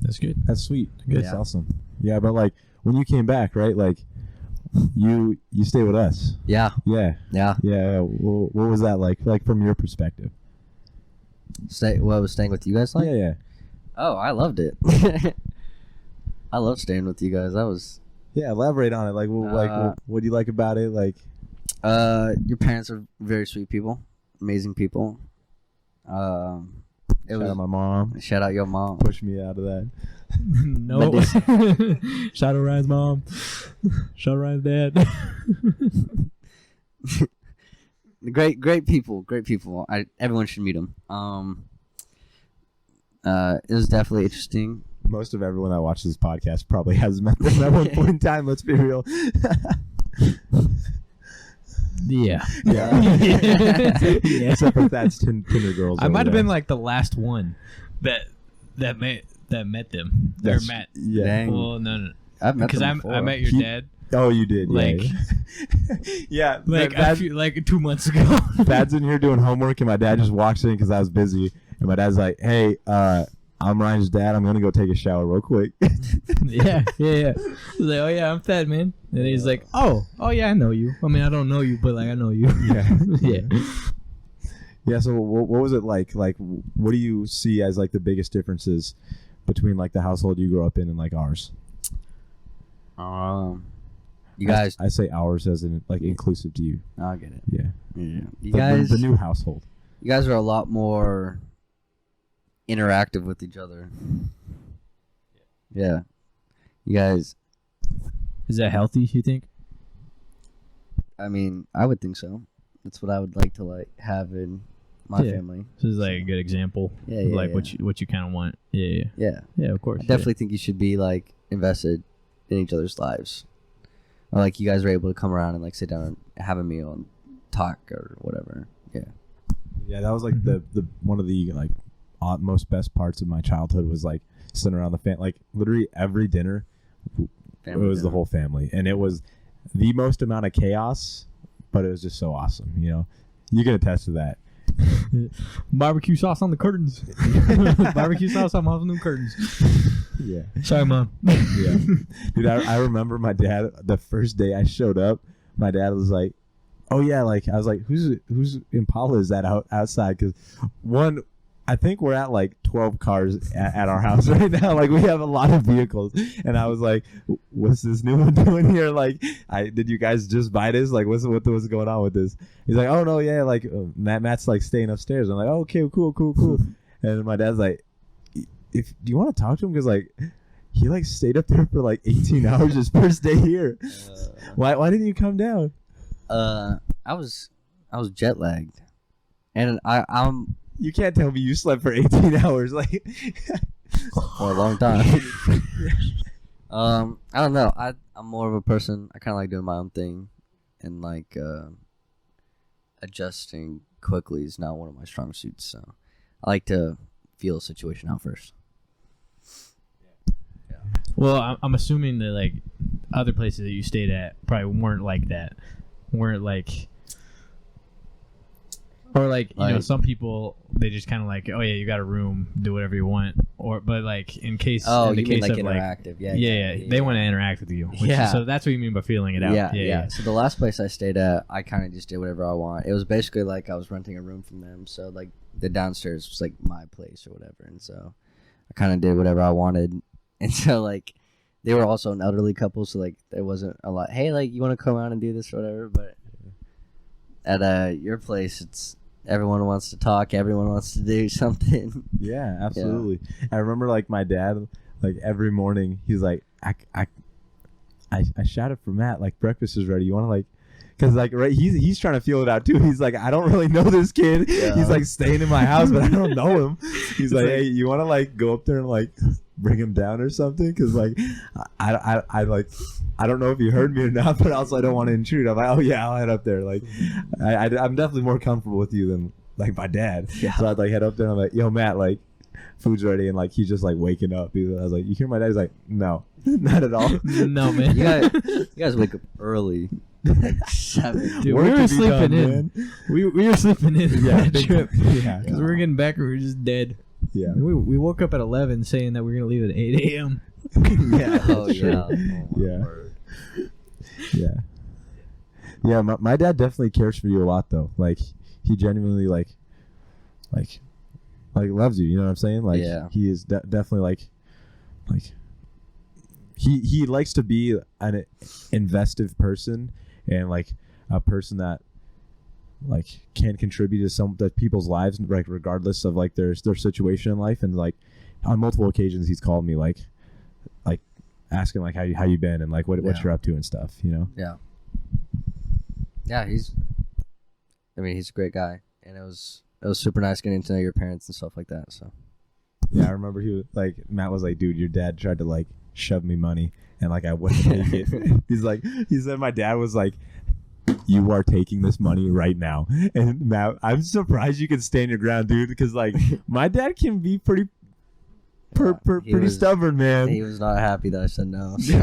That's good. That's sweet. Good. That's Yeah. awesome. Yeah, but like when you came back, right? Like you stayed with us. Yeah. Yeah. Yeah. Yeah. What was that like? Like from your perspective? What was staying with you guys like? Yeah. Yeah. Oh, I loved it. I love staying with you guys. That was. Yeah. Elaborate on it. Like, what do you like about it? Like, your parents are very sweet people, amazing people. Shout out my mom. Shout out your mom. Push me out of that. No. Shout out Ryan's mom. Shout out Ryan's dad. Great people. Everyone should meet them. It was definitely interesting. Most of everyone that watches this podcast probably has met them at one point in time. Let's be real. Yeah. Yeah. Except for that's Tinder girls. I might have been like the last one that met them. Or met. Yeah. Dang. Well, no. I've met Because them before. I met your dad. Oh, you did. Like, yeah. like 2 months ago. Dad's in here doing homework, and my dad just walks in because I was busy, and my dad's like, "Hey, I'm Ryan's dad. I'm gonna go take a shower real quick." Yeah. He's like, "Oh yeah, I'm fat, man." And he's like, "Oh yeah, I know you. I mean, I don't know you, but like I know you." Yeah. Yeah. So what was it like? Like, what do you see as like the biggest differences between like the household you grew up in and like ours? You guys. I say ours as in like inclusive to you. I get it. Yeah. You guys. The new household. You guys are a lot more interactive with each other. Yeah. You guys. Is that healthy, you think? I mean, I would think so. That's what I would like to like have in my family. This is like a good example. Yeah, of yeah, like yeah. what you kind of want. Yeah. Yeah, of course. I definitely think you should be like invested in each other's lives. Or like you guys are able to come around and like sit down and have a meal and talk or whatever. Yeah. Yeah, that was like the one of the like most best parts of my childhood was like sitting around the like literally every dinner. It was the whole family, and it was the most amount of chaos, but it was just so awesome. You know, you can attest to that. Barbecue sauce on the curtains. Barbecue sauce on my new curtains. Yeah. Sorry, Mom. Yeah. Dude, I remember my dad, the first day I showed up, my dad was like, oh yeah, like I was like, whose Impala is that outside? Because one, I think we're at like 12 cars at our house right now. Like we have a lot of vehicles, and I was like, what's this new one doing here? Like, did you guys just buy this? Like, what's going on with this? He's like, oh no, yeah, like Matt's like staying upstairs. I'm like, oh, okay, cool. And my dad's like, do you want to talk to him? Because like he like stayed up there for like 18 hours his first day here. Why didn't you come down? I was jet lagged, and I'm. You can't tell me you slept for 18 hours like for a long time. I don't know. I'm more of a person. I kind of like doing my own thing, and like adjusting quickly is not one of my strong suits. So I like to feel a situation out first. Yeah. Well, I'm assuming that like other places that you stayed at probably weren't like that. Weren't like. Or like you know, some people they just kind of like, oh yeah, you got a room, do whatever you want. Or but like in case, oh, in the you case mean like of interactive? Yeah, they want to interact with you. So that's what you mean by feeling it out. Yeah. So the last place I stayed at, I kind of just did whatever I want. It was basically like I was renting a room from them. So like the downstairs was like my place or whatever, and so I kind of did whatever I wanted. And so like they were also an elderly couple, so like there wasn't a lot. Hey, like you want to come out and do this or whatever, but. At your place, it's everyone wants to talk, everyone wants to do something. Yeah, absolutely. Yeah. I remember like my dad, like every morning, he's like, I shouted for Matt, like breakfast is ready. You want to like, because like right, he's trying to feel it out too. He's like, I don't really know this kid. Yeah. He's like staying in my house, but I don't know him. He's like, hey, you want to like go up there and like bring him down or something? Because like I like. I don't know if you heard me or not, but also I don't want to intrude. I'm like, oh yeah, I'll head up there. Like, I'm definitely more comfortable with you than like my dad. Yeah. So I'd like head up there and I'm like, yo, Matt, like, food's ready, and like he's just like waking up. I was like, you hear my dad? He's like, no, not at all. No, man. You guys wake up early. Like 7. Dude, we were sleeping in. We were sleeping in. Yeah, that trip. Yeah, because we were getting back, we were just dead. Yeah. We woke up at 11 saying that we were gonna leave at 8 a.m. Yeah. Oh yeah. Yeah. Yeah. My dad definitely cares for you a lot though. Like he genuinely like loves you. You know what I'm saying? Like he is definitely like he likes to be an investive person and like a person that like can contribute to some people's lives, like regardless of like their situation in life. And like on multiple occasions he's called me like asking like how you been and like what you're up to and stuff, you know. Yeah, he's a great guy, and it was super nice getting to know your parents and stuff like that. So yeah, I remember he was like, Matt was like, dude, your dad tried to like shove me money and like I wouldn't take it. He said my dad was like, you are taking this money right now. And Matt, I'm surprised you can stand your ground, dude, because like my dad can be pretty stubborn, man. He was not happy that I said no. So.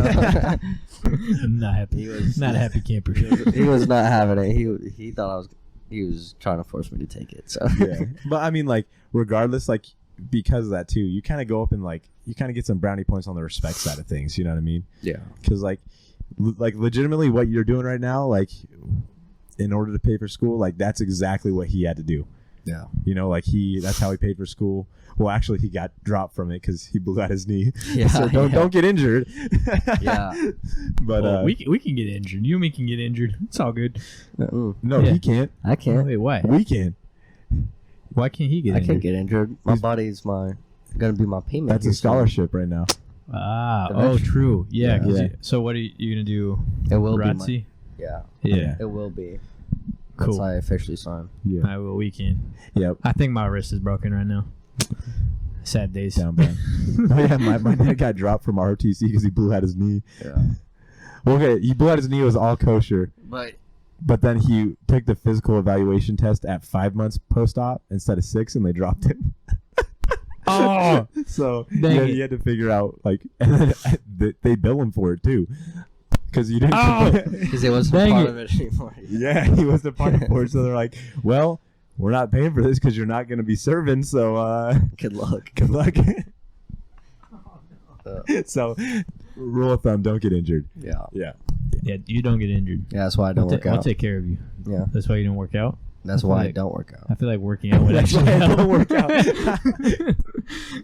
Not happy. He was not a happy camper. He was not having it. He thought he was trying to force me to take it. So yeah. But I mean, like, regardless, like because of that too, you kind of go up and like you kind of get some brownie points on the respect side of things. You know what I mean? Yeah. Because like legitimately, what you're doing right now, like in order to pay for school, like that's exactly what he had to do. Yeah. You know, like that's how he paid for school. Well, actually, he got dropped from it because he blew out his knee. Yeah. So don't get injured. Yeah. But we can get injured. You and me can get injured. It's all good. No, he can't. I can't. Wait, why? We can. Why can't he get injured? I can't get injured. My body's gonna be my payment. That's a scholarship right now. Ah, oh, true. Yeah. Yeah. So what are you gonna do? It will ROTC? be. Yeah. It will be. Cool. That's how I officially signed. Yeah. I will. We can. Yep. I think my wrist is broken right now. Sad days. Down bad. Oh yeah, my dad got dropped from ROTC because he blew out his knee. Yeah. Well, okay, he blew out his knee. It was all kosher. But then he took the physical evaluation test at 5 months post-op instead of 6, and they dropped him. Oh, so he had to figure out like, and then they bill him for it too, because you didn't. Because it wasn't part of it anymore. Yeah, he wasn't part of it. So they're like, well, we're not paying for this because you're not going to be serving. So Good luck. good luck. So rule of thumb, don't get injured. Yeah. Yeah. Yeah, you don't get injured. Yeah, that's why I don't work I'll out. take care of you. Yeah. That's why you don't work out. That's I why I feel like- don't work out. I feel like working out would That's actually why I help. don't work out.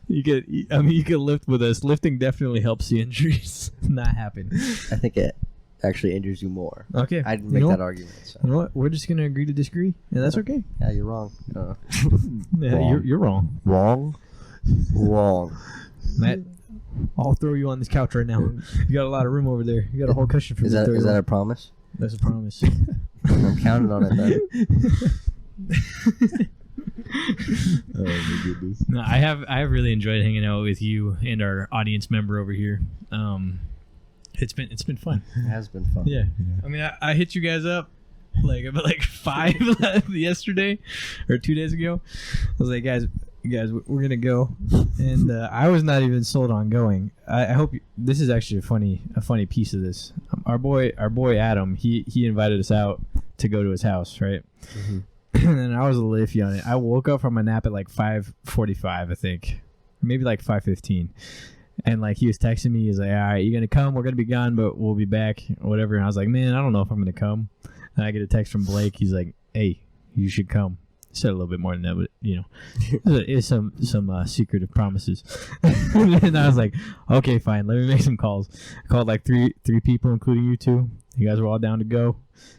You could lift with us. Lifting definitely helps the injuries not happen. I think it actually injures you more. Okay. I'd You make know that what? argument. So. You know what? We're just gonna agree to disagree, and that's okay. Yeah, you're wrong. Yeah, Wrong. you're wrong, Wrong. Wrong. Matt. I'll throw you on this couch right now. You got a lot of room over there. You got a whole cushion for Is me to that throw is you that on. a promise? That's a promise. I'm counting on it then. Oh my goodness. No, I have really enjoyed hanging out with you and our audience member over here. It's been fun. It has been fun. Yeah. I mean, I hit you guys up like about 5 yesterday or 2 days ago. I was like, guys, we're gonna go, and I was not even sold on going. I hope this is actually a funny piece of this. Our boy Adam, he invited us out to go to his house, right? Mm-hmm. And then I was a little iffy on it. I woke up from a nap at 5:45, I think, maybe 5:15. And he was texting me. He's like, all right, you gonna come? We're gonna be gone, but we'll be back, whatever. And I was like, man, I don't know if I'm gonna come. And I get a text from Blake. He's like, hey, you should come. He said a little bit more than that, but it's some secretive promises. And I was like, okay, fine, let me make some calls. I called three people, including you two. You guys were all down to go.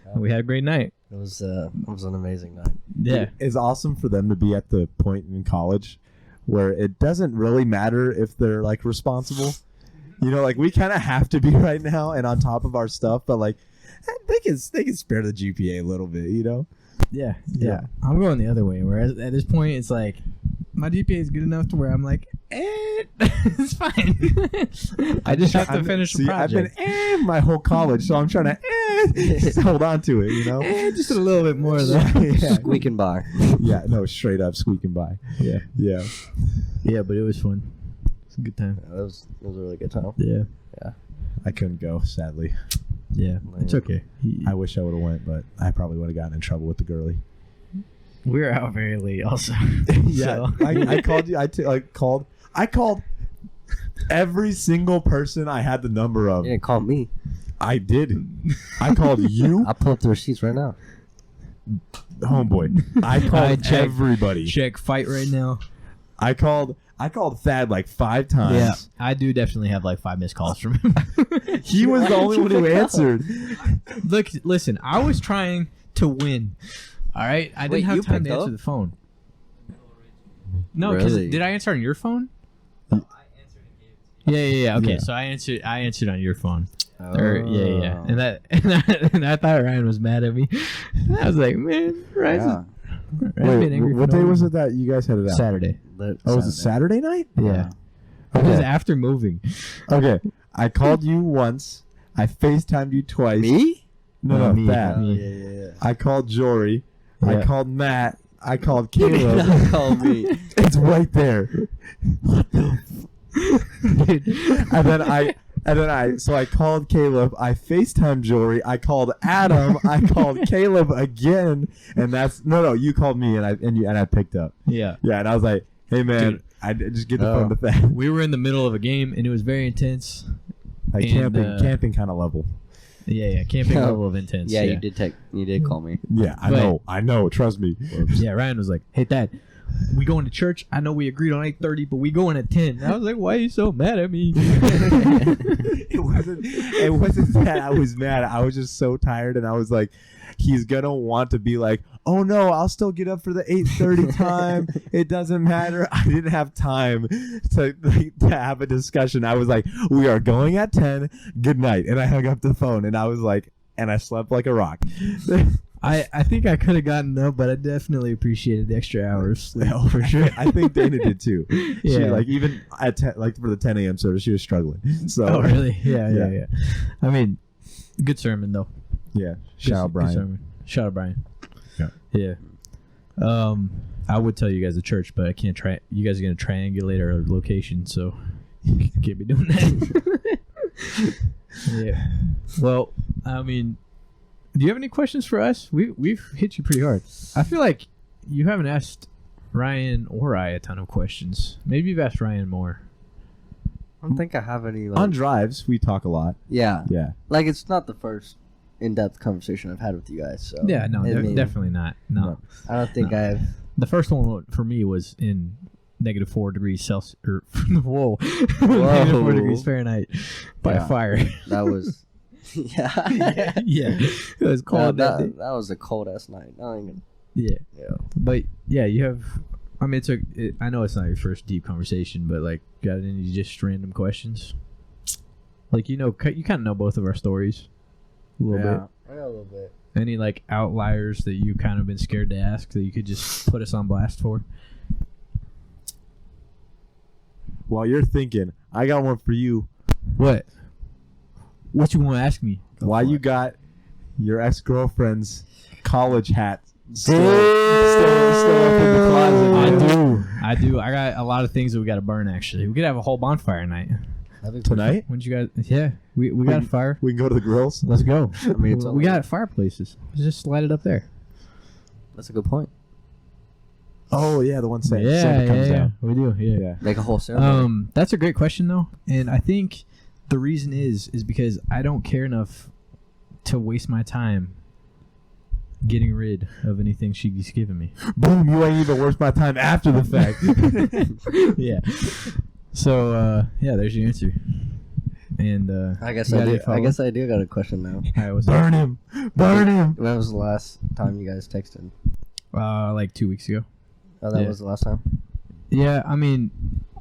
And we had a great night. It was an amazing night. Yeah. It's awesome for them to be at the point in college where it doesn't really matter if they're responsible. We kind of have to be right now and on top of our stuff, but they can spare the GPA a little bit, Yeah. Yeah. I'm going the other way. Whereas at this point, it's my GPA is good enough to where I'm it's fine. I just have to finish the project. I've been my whole college, so I'm trying to hold on to it, Just a little bit more though. Yeah. Squeakin' by. Yeah, no, straight up squeaking by. Yeah. Yeah. Yeah, but it was fun. It's a good time. Yeah, that was a really good time. Yeah. I couldn't go, sadly. Yeah. It's okay. I wish I would have went, but I probably would have gotten in trouble with the girlie. We were out very late also. Yeah. So. I called you. I called every single person I had the number of. You didn't call me. I did. I called you, I'll pull up the receipts right now. homeboy. I called everybody. Check fight right now. I called Thad 5 times. Yeah. I do definitely have 5 missed calls from him. He was the only one who answered. Look, listen, I was trying to win. All right? I didn't Wait, you have time picked to answer up? the phone. No, because Really? did I answer on your phone? Yeah. Okay, Yeah. so I answered on your phone. Oh. Yeah. And I thought Ryan was mad at me. I was like, man, Ryan's Wait, what day was it that you guys had it out? Saturday. Oh, was it Saturday night? Yeah. It was Okay. after moving. Okay. I called you once. I FaceTimed you twice. Me? No, Me. Thad. Oh, Me. yeah. I called Jory. I Yeah. called Matt. I called You did Caleb. not call me. It's right there. So I called Caleb. I FaceTimed Jory. I called Adam. I called Caleb again, and no. You called me, and I picked up. Yeah. Yeah, and I was like, hey man, Dude. I just get the Oh. phone to Thad. We were in the middle of a game, and it was very intense. Like And, camping kind of level. Yeah. Camping Oh. level of intense. Yeah, you did call me. Yeah, But- I know. Trust me. Yeah, Ryan was like, hey, Dad, we going to church? I know we agreed on 8:30, but we going at 10. And I was like, why are you so mad at me? It wasn't that I was mad. I was just so tired, and I was like, he's gonna want to be like, oh no, I'll still get up for the 8:30 time. It doesn't matter. I didn't have time to have a discussion. I was like, we are going at 10. Good night. And I hung up the phone, and I was like, and I slept like a rock. I think I could have gotten up, but I definitely appreciated the extra hours. Oh, for sure. I think Dana did too. She, Yeah. even at 10, for the 10 a.m. service, she was struggling. So Oh, really? Yeah. Yeah. I mean, good sermon, though. yeah. Shout out Good Brian. sermon. Shout out Brian. Yeah. Yeah. I would tell you guys a church, but I can't try. You guys are going to triangulate our location, so you can't be doing that. Yeah. Well, I mean, do you have any questions for us? We've hit you pretty hard. I feel like you haven't asked Ryan or I a ton of questions. Maybe you've asked Ryan more. I don't think I have any. Like, On drives, we talk a lot. yeah. Yeah. Like, it's not the first in-depth conversation I've had with you guys. So Yeah, no, I mean, definitely not. No. I don't think No. I've. The first one for me was in -4 degrees Celsius. Or, whoa. -4 degrees Fahrenheit by Yeah. fire. That was. yeah. Yeah. It was cold that day. That was a cold ass night. Not even. Yeah. Yeah. But yeah, you have. I mean, I know it's not your first deep conversation, but like, got any just random questions? Like, you kind of know both of our stories a little bit. I got a little bit. Any like outliers that you kind of been scared to ask that you could just put us on blast for? While you're thinking, I got one for you. What? What you want to ask me? Why you got your ex-girlfriend's college hat still up in the closet? I do. I got a lot of things that we got to burn. Actually, we could have a whole bonfire night Tonight? When you guys? Yeah, we got a fire. We can go to the grills. Let's go. I mean, it's we got fireplaces. Just light it up there. That's a good point. Oh yeah, the one Santa Yeah, comes out. we do. Yeah. Yeah. Make a whole ceremony. That's a great question though, and I think the reason is because I don't care enough to waste my time getting rid of anything she's given me. Boom! You ain't even worth my time after the fact. Yeah. So yeah, there's your answer. And I guess you I got do. any I follow-up? guess I do got a question now. All right, what's Burn him! Burn him! When was the last time you guys texted? like 2 weeks ago. Oh, that Yeah. was the last time. Yeah, I mean,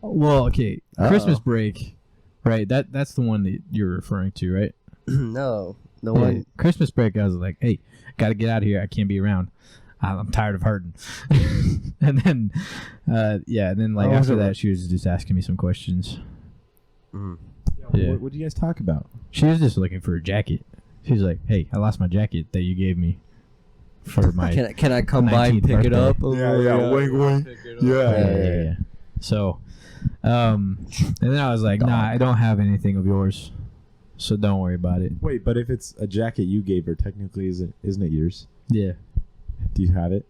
well, okay, Uh-oh. Christmas break, right? That's the one that you're referring to, right? No, the Yeah, one. Christmas break. I was like, hey, got to get out of here. I can't be around. I'm tired of hurting. And then, and then like Oh, after so- that, she was just asking me some questions. Mm. Yeah. What did you guys talk about? She was just looking for a jacket. She's like, hey, I lost my jacket that you gave me for my Can I come by and 19th pick it birthday. up? Wink, wink. Yeah. So, and then I was like, nah, I don't have anything of yours, so don't worry about it. Wait, but if it's a jacket you gave her, technically isn't it yours? Yeah. Do you have it?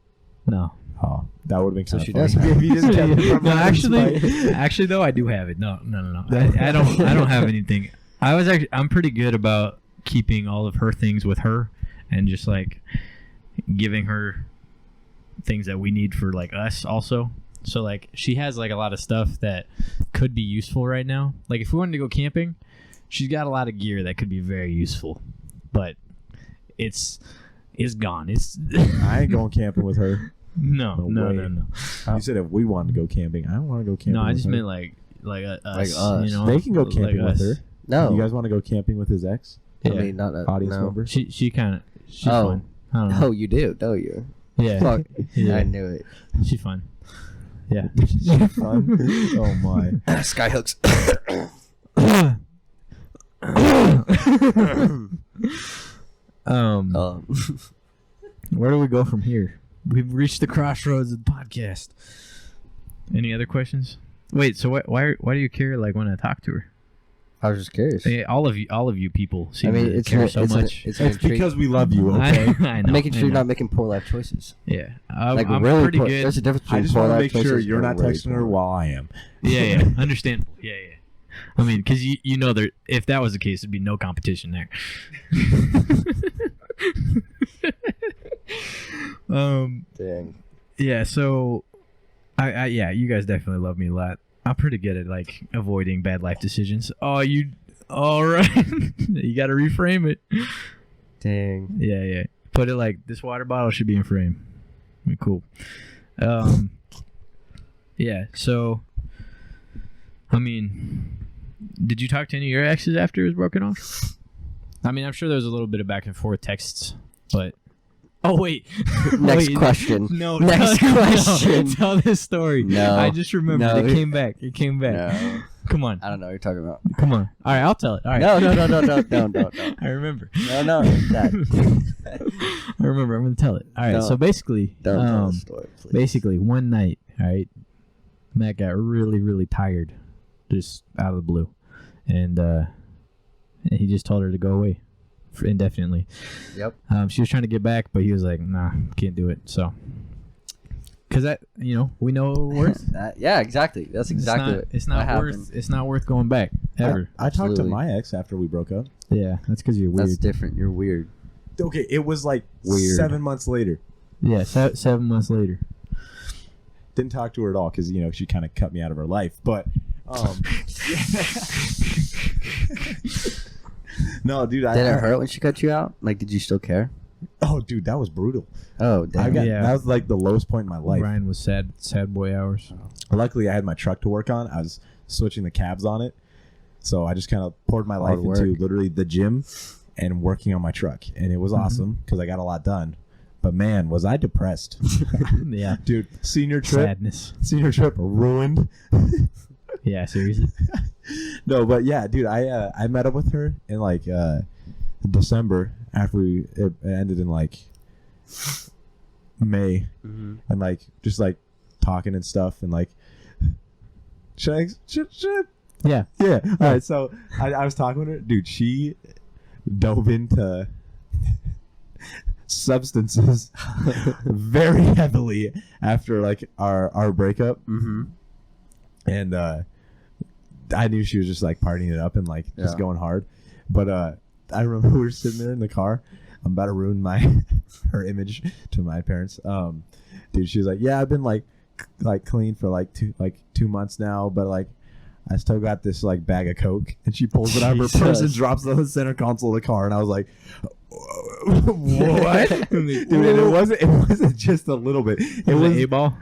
No. Oh, that would have been So kind she of funny. does have If you just kept it from No, her. actually though, I do have it. No. I don't have anything. I'm pretty good about keeping all of her things with her, and just like giving her things that we need for like us also. So like she has like a lot of stuff that could be useful right now. Like if we wanted to go camping, she's got a lot of gear that could be very useful, but it's gone. It's I ain't going camping with her. no. You said if we wanted to go camping, I don't want to go camping. No, I with just her. meant like us. Like us. You know, They can go like camping with us. her. No, You guys want to go camping with his ex? Yeah. I mean not a Audience no. member? She's fun. Oh. I don't know. Oh, you do, don't you? Yeah. Fuck, Yeah. I knew it. She's fun. Yeah. Fun? Oh my. Skyhooks. Where do we go from here? We've reached the crossroads of the podcast. Any other questions? Wait, so why do you care like when I talk to her? I was just curious. Yeah, all of you people seem I mean, to it's care an- so it's an- much. it's an It's intrigue. because we love you, okay? I know. Making sure I you're know. not making poor life choices. Yeah, I'm Like I'm really pretty poor. good. There's a difference between I just poor want to life make sure choices you're and not really texting her poor. while I am. Yeah, understandable. Yeah. I mean, because you know there. If that was the case, there'd be no competition there. Dang. Yeah. So, I you guys definitely love me a lot. I'm pretty good at like avoiding bad life decisions. Oh, all right. You got to reframe it. Dang. Yeah. Put it like this water bottle should be in frame. Cool. Yeah. So, I mean, did you talk to any of your exes after it was broken off? I mean, I'm sure there was a little bit of back and forth texts, but. Oh wait. Next Wait, question. No. Next question. Tell this story. No. I just remembered. No. It came back. No. Come on. I don't know what you're talking about. Come on. All right, I'll tell it. All right. No. Don't. I remember. No. That. I remember. I'm going to tell it. All right. Don't- So basically, Don't tell the story, please. basically one night, all right, Matt got really, really tired, just out of the blue, and he just told her to go away for indefinitely. Yep. She was trying to get back, but he was like, "Nah, can't do it." So because that we know what we're worth. Yeah, exactly. That's exactly what It's not happened. worth. It's not worth going back ever. I talked to Absolutely. my ex after we broke up. Yeah, that's because you're weird. That's different. You're weird. Okay, it was like Weird. 7 months later. Yeah, 7 months later. Didn't talk to her at all because she kind of cut me out of her life. But no, dude. Did it hurt when she cut you out? Like, did you still care? Oh, dude, that was brutal. Oh, damn. That was like the lowest point in my life. Ryan was sad boy hours. Luckily, I had my truck to work on. I was switching the cabs on it, so I just kind of poured my life Hard work. into literally the gym and working on my truck, and it was awesome because I got a lot done. But man, was I depressed. Yeah, Dude, senior trip ruined. Yeah, seriously. No, but yeah, dude, I met up with her in like December after it ended in like May, Mm-hmm. and like just like talking and stuff, and like should Yeah. yeah. All right, so I was talking with her, dude. She dove into substances very heavily after like our breakup, Mm-hmm. and I knew she was just like partying it up and like just Yeah. going hard. But I remember we were sitting there in the car. I'm about to ruin her image to my parents. Dude, she was like, "Yeah, I've been like clean for like 2 months now, but like I still got this like bag of coke." And she pulls it out of her purse and Jesus. drops it on the center console of the car. And I was like, "What?" Dude, and it wasn't just a little bit. It was A-ball.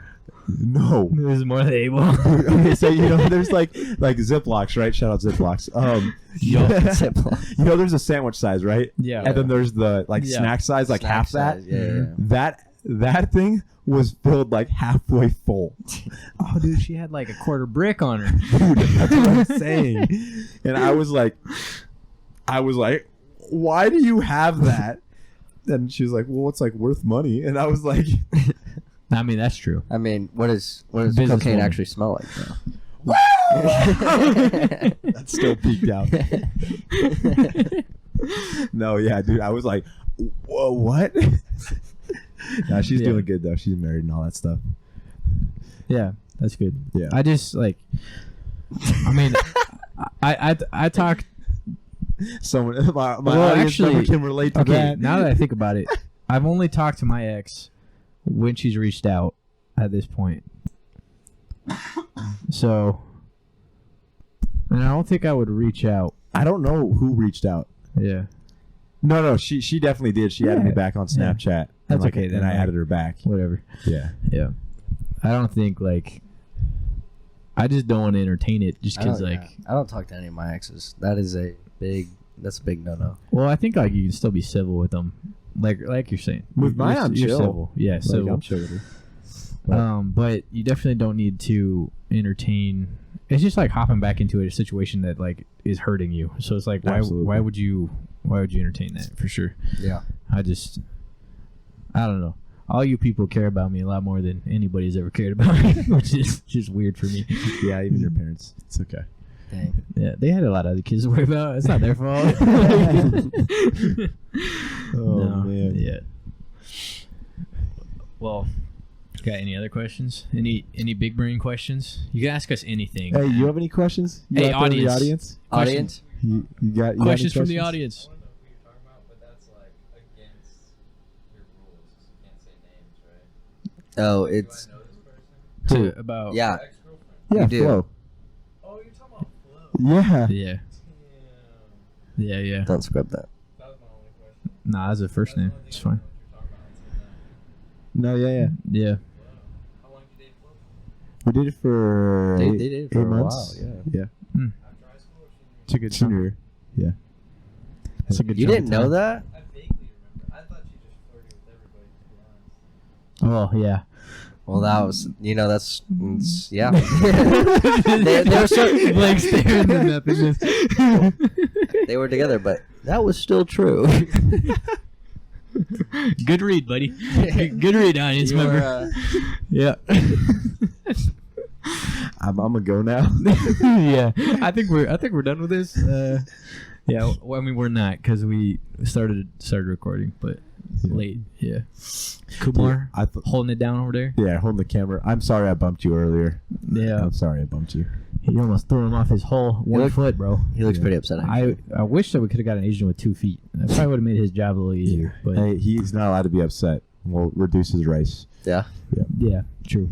no. It was more than A-ball. Okay, so there's like Ziplocs, right? Shout out Ziplocs. Yo. There's a sandwich size, right? Yeah. And then there's the like Yeah. snack size, like Snack half size, that. yeah. That thing was filled like halfway full. Oh, dude, she had like a quarter brick on her. Dude, that's what I'm saying. And I was like, why do you have that? And she was like, well, it's like worth money. And I was like, I mean, that's true. I mean, what does Businesswoman. cocaine actually smell like? Though? that's still peaked out. No, yeah, dude. I was like, whoa, what? Nah, she's Yeah. doing good though. She's married and all that stuff. Yeah, that's good. Yeah. I just like, I mean, I talk. Someone, my Well, audience actually- member can relate to Okay, that. now that I think about it, I've only talked to my ex when she's reached out at this point. So, and I don't think I would reach out. I don't know who reached out. Yeah. No, she definitely did. She added me Yeah. back on Snapchat. That's and, like, okay then, And I like- added her back. Whatever. Yeah. Yeah. I don't think like. I just don't want to entertain it just because like. I don't talk to any of my exes. That's a big no-no. Well, I think like you can still be civil with them, like you're saying. With mine, I'm you're chill. civil. Yeah, Like, civil. I'm chill with her. But- But you definitely don't need to entertain. It's just like hopping back into a situation that like is hurting you. So it's like Absolutely. why would you entertain that for sure? Yeah. I don't know. All you people care about me a lot more than anybody's ever cared about me, which is just weird for me. Yeah, even your parents. It's okay. Dang. Yeah, they had a lot of other kids to worry about. It's not their fault. Oh, man. Yeah. Well, got any other questions? Any big brain questions? You can ask us anything. Hey, you have any questions? You Hey, out there in the audience. audience? Audience? You got any questions from the questions? audience. I don't know who you're talking about, but that's like against your rules. You can't say names, right? Oh, Do it's I know this person? About yeah. Ex-girlfriend? Yeah, You do. Flo. Oh, you're talking about Flo. Yeah. Yeah. Damn. Yeah. Don't script that. That was my only question. Nah, that's a first That's the name. only It's thing I fine. know what you're talking about. I'd say that. No, yeah. Yeah. Flo. How long did you date Flo? We did it for They eight, did it for 8 a months. while, Yeah. After high school or senior It's a good Senior year. Yeah. That's a good You chunk didn't of know time. that? I vaguely remember. I thought you just flirted with everybody, to be honest. Oh yeah. Well, that was, that's, yeah. they were so, Blake staring in nothingness. they were together, but that was still true. Good read, buddy. Good read, audience You were, member. Yeah. I'm gonna go now. Yeah. I think we're done with this. Yeah. Well, I mean, we're not because we started recording, but late. Yeah. Kumar, I holding it down over there. yeah, holding the camera. I'm sorry I bumped you earlier. Yeah. I'm sorry I bumped you. He almost threw him off his whole one foot, bro. He looks pretty upset. I wish that we could have got an Asian with 2 feet. That probably would have made his job a little easier. But Hey, he's not allowed to be upset. We'll reduce his rice. Yeah. yeah, true.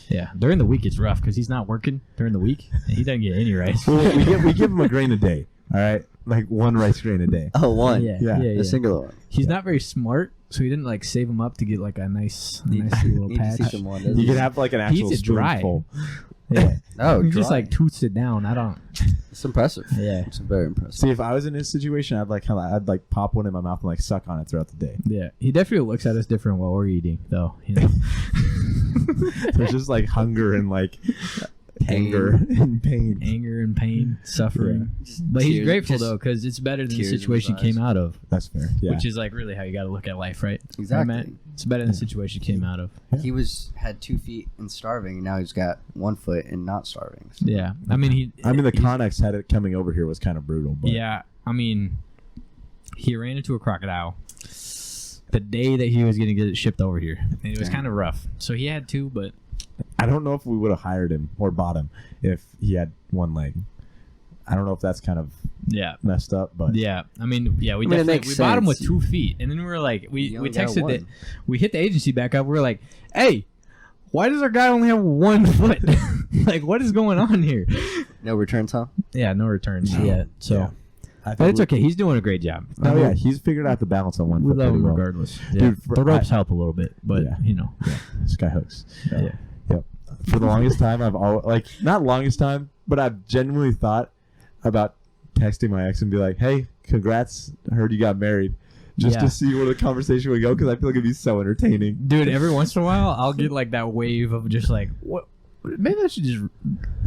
Yeah. During the week it's rough because he's not working during the week and he doesn't get any rice. Well, we give him a grain a day. All right, like 1 rice grain a day. Oh, one. Yeah. A singular one. He's not very smart, so he didn't like save him up to get like a nice little Need to see patch. someone, You doesn't could he? have like an He actual eats it dry. spoonful. Yeah. Oh, He just dry. like toots it down. I don't. It's impressive. Yeah. It's very impressive. See, if I was in his situation, I'd like pop one in my mouth and like suck on it throughout the day. Yeah. He definitely looks at us different while we're eating, though. You know. There's just like hunger and like anger and pain. Anger and pain, suffering. Just But he's tears- grateful just though, because it's better than the tears in his situation he came eyes. out of, That's fair. Yeah. which is like really how you got to look at life, right? Exactly. Right, Matt? It's better than the situation he came out of. He had 2 feet and starving, and now he's got 1 foot and not starving. So. Yeah. I mean, the he's- Connex had it coming over here was kind of brutal. But Yeah. I mean, he ran into a crocodile the day that he was going to get it shipped over here. And it was Dang. kind of rough. So he had to, but I don't know if we would have hired him or bought him if he had 1 leg. I don't know if that's kind of yeah. messed up, but Yeah, I mean, it definitely- definitely we bought him with sense. 2 feet, and then we were like, we You only got texted one. it, we hit the agency back up. We were like, hey, why does our guy only have 1 foot? Like, what is going on here? No returns, huh? Yeah, no returns No. yet. So, Yeah. I but think it's okay. He's doing a great job. Oh yeah, he's figured out the balance on 1 we foot love pretty him well. regardless. Dude, Yeah. for- The ropes help a little bit, but Yeah. you know, Sky hooks. yeah. Yep. For the longest time, I've always not longest time, but I've genuinely thought about texting my ex and be like, "Hey, congrats! I heard you got married," just Yeah. to see where the conversation would go because I feel like it'd be so entertaining. Dude, every once in a while, I'll get like that wave of just like, what? Maybe I should just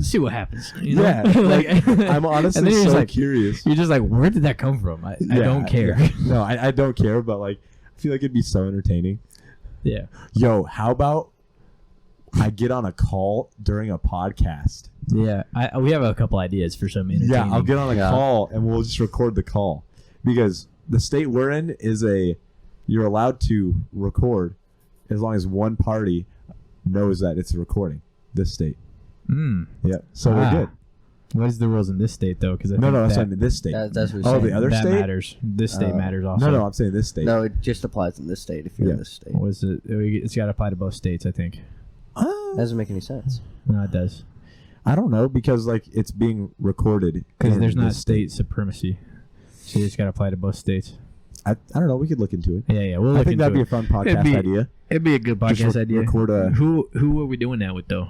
see what happens. You know? Yeah, like, I'm honestly and then you're so just like, curious. You're just like, where did that come from? I don't care. Yeah. No, I don't care, but like, I feel like it'd be so entertaining. Yeah. Yo, how about I get on a call during a podcast? Yeah, we have a couple ideas for some entertaining. Yeah, I'll get on a Yeah. call and we'll just record the call because the state we're in is you're allowed to record as long as one party knows that it's a recording. This state. Yeah, so we're good. What is the rules in this state though? Because No, that's what I mean. This state. That's what Oh, you're the saying. other that state? matters. This state matters also. No, I'm saying this state. No, it just applies in this state if you're Yeah. in this state. What is it? It's got to apply to both states, I think. That doesn't make any sense. No, it does. I don't know because like it's being recorded Because in there's not this state supremacy, so you just got to apply to both states. I don't know. We could look into it. Yeah, we'll I look think into that'd be a it. fun podcast be- idea. It'd be a good podcast Just idea. record a. Who are we doing that with though?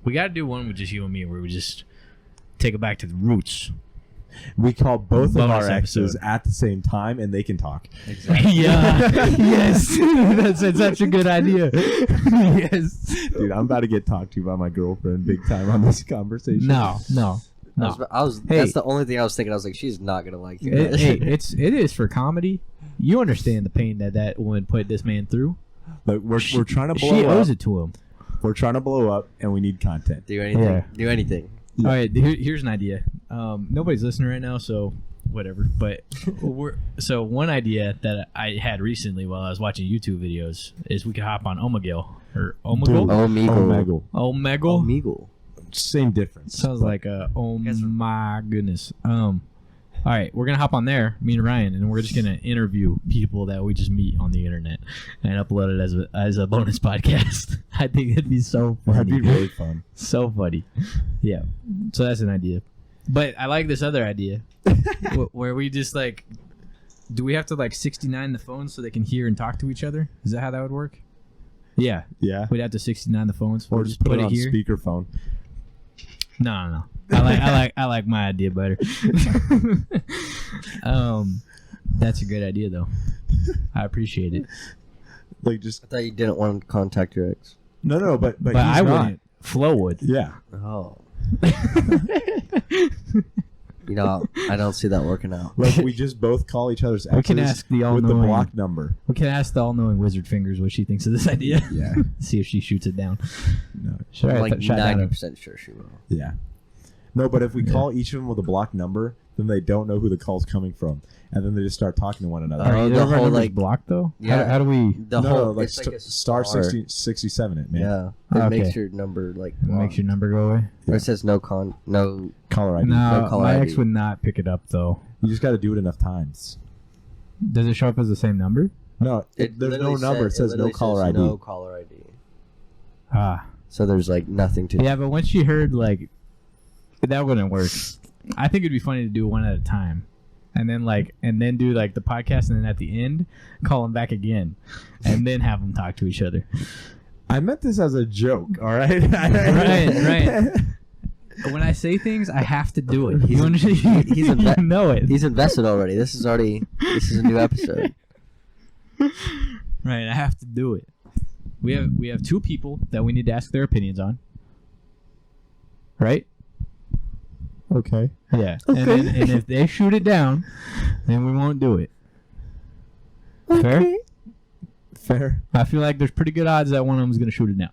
We got to do one with just you and me, where we just take it back to the roots. We call both of Bonus our exes episode. at the same time, and they can talk. Yeah. Yes. That's such a good idea. Yes. Dude, I'm about to get talked to by my girlfriend big time on this conversation. No. I was Hey. That's the only thing I was thinking. I was like, she's not gonna like you. Hey, it is for comedy. You understand the pain that woman put this man through. Look, we're trying to blow She up. owes it to him. We're trying to blow up, and we need content. Do anything. Yeah. Do anything. Yeah. All right, here's an idea. Nobody's listening right now, so whatever. But so one idea that I had recently while I was watching YouTube videos is we could hop on Omegle or Dude, Omegle. Omegle. Omegle. Same difference. Sounds but- like oh my goodness. All right, we're gonna hop on there, me and Ryan, and we're just gonna interview people that we just meet on the internet and upload it as a bonus podcast. I think it'd be so funny. That'd be really fun. So funny. Yeah. So that's an idea. But I like this other idea where we just like, do we have to like 69 the phones so they can hear and talk to each other? Is that how that would work? Yeah. Yeah. We'd have to 69 the phones. Or We'll just put it on here. speakerphone. No. I like my idea better. That's a great idea though. I appreciate it. Like just I thought you didn't want to contact your ex. no, but But he's I not. wouldn't. Flo would. Yeah. Oh. You know, I don't see that working out. Like we just both call each other's exes We can ask the with the all-knowing- block number. We can ask the all-knowing Wizard Fingers what she thinks of this idea. Yeah. See if she shoots it down. No. Should I'm I like shout out 90% sure she will. Yeah. No, but if we Yeah. call each of them with a block number, then they don't know who the call's coming from, and then they just start talking to one another. Are Oh, either the of our whole, numbers like- blocked though? Yeah. How do we? The whole like, it's like a star 67 it, man. Yeah, it Okay. makes your number like It makes your blocked. number go away. Or it says no caller ID. No, caller my ID. ex would not pick it up though. You just got to do it enough times. Does it show up as the same number? No, there's no literally number. It says no literally caller says ID. No caller ID. Ah, So there's like nothing to. yeah. But when she heard like that wouldn't work. I think it'd be funny to do one at a time, and then do like the podcast, and then at the end call them back again, and then have them talk to each other. I meant this as a joke. All right. Right. When I say things, I have to do it. He's You a- understand? he's a You vet. know it. He's invested already. This is a new episode. Right, I have to do it. We have two people that we need to ask their opinions on. Right? Okay. Yeah. And if they shoot it down, then we won't do it. Fair? Fair. I feel like there's pretty good odds that one of them is going to shoot it down.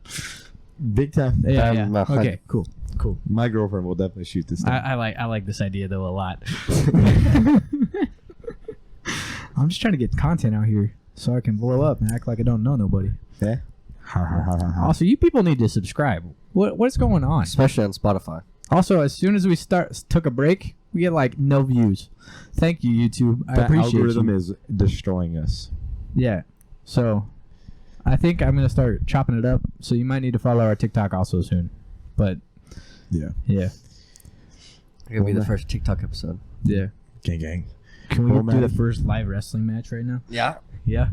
Big time. Yeah. Um, Okay, cool. My girlfriend will definitely shoot this down. I like this idea though a lot. I'm just trying to get content out here so I can blow up and act like I don't know nobody. Yeah. Also, you people need to subscribe. What's going on? Especially on Spotify. Also, as soon as we took a break, we get like no views. Thank you, YouTube. I The appreciate algorithm you. is destroying us. Yeah. So, I think I'm gonna start chopping it up. So you might need to follow our TikTok also soon. But Yeah. yeah, It'll be the Well, first TikTok episode. yeah. Gang gang. Can we Well, do the man. first live wrestling match right now? Yeah. Yeah.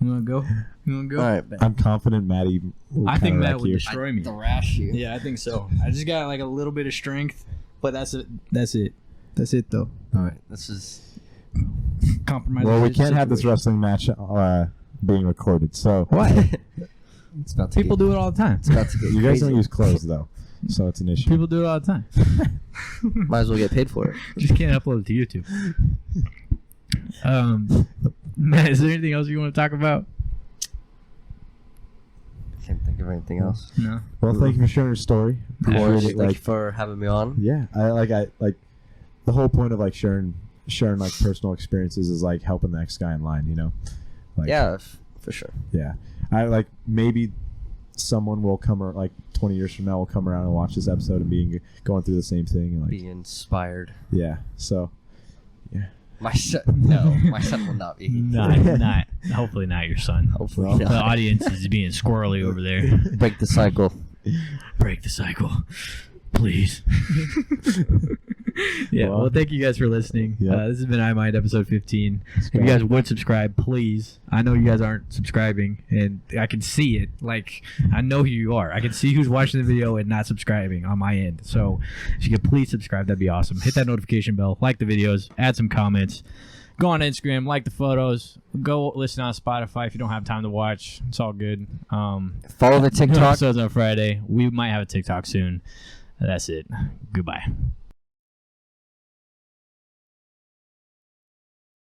You wanna go? You wanna go? All right. Bet. I'm confident Maddie will I think Matt counteract would you. destroy me. Thrash you. Yeah, I think so. I just got like a little bit of strength, but that's it. That's it. That's it though. All right. This is. Compromise. Well, we the can't have this situation. wrestling match being recorded. So Why? It's about to People get, do it all the time. It's about to get you guys crazy. don't use clothes though, so it's an issue. People do it all the time. Might as well get paid for it. Just can't upload it to YouTube. Matt, is there anything else you want to talk about? Can't think of anything else. No. Well, thank you for sharing your story. Or Appreciate it, thank you for having me on. yeah, I like the whole point of like sharing like personal experiences is like helping the next guy in line. You know. Like, Yeah, for sure. Yeah. I like maybe someone will come or like 20 years from now will come around and watch this episode and going through the same thing and like Be inspired. yeah. So My son will not be. Not. Hopefully not your son. Hopefully Well, The not. audience is being squirrely over there. Break the cycle. Break the cycle, please. Yeah. Well, thank you guys for listening. Yeah. This has been I Mind episode 15. If you guys would subscribe, please. I know you guys aren't subscribing, and I can see it. Like, I know who you are. I can see who's watching the video and not subscribing on my end. So, if you could please subscribe, that'd be awesome. Hit that notification bell, like the videos, add some comments. Go on Instagram, like the photos. Go listen on Spotify if you don't have time to watch. It's all good. Follow the New TikTok. episodes on Friday. We might have a TikTok soon. That's it. Goodbye.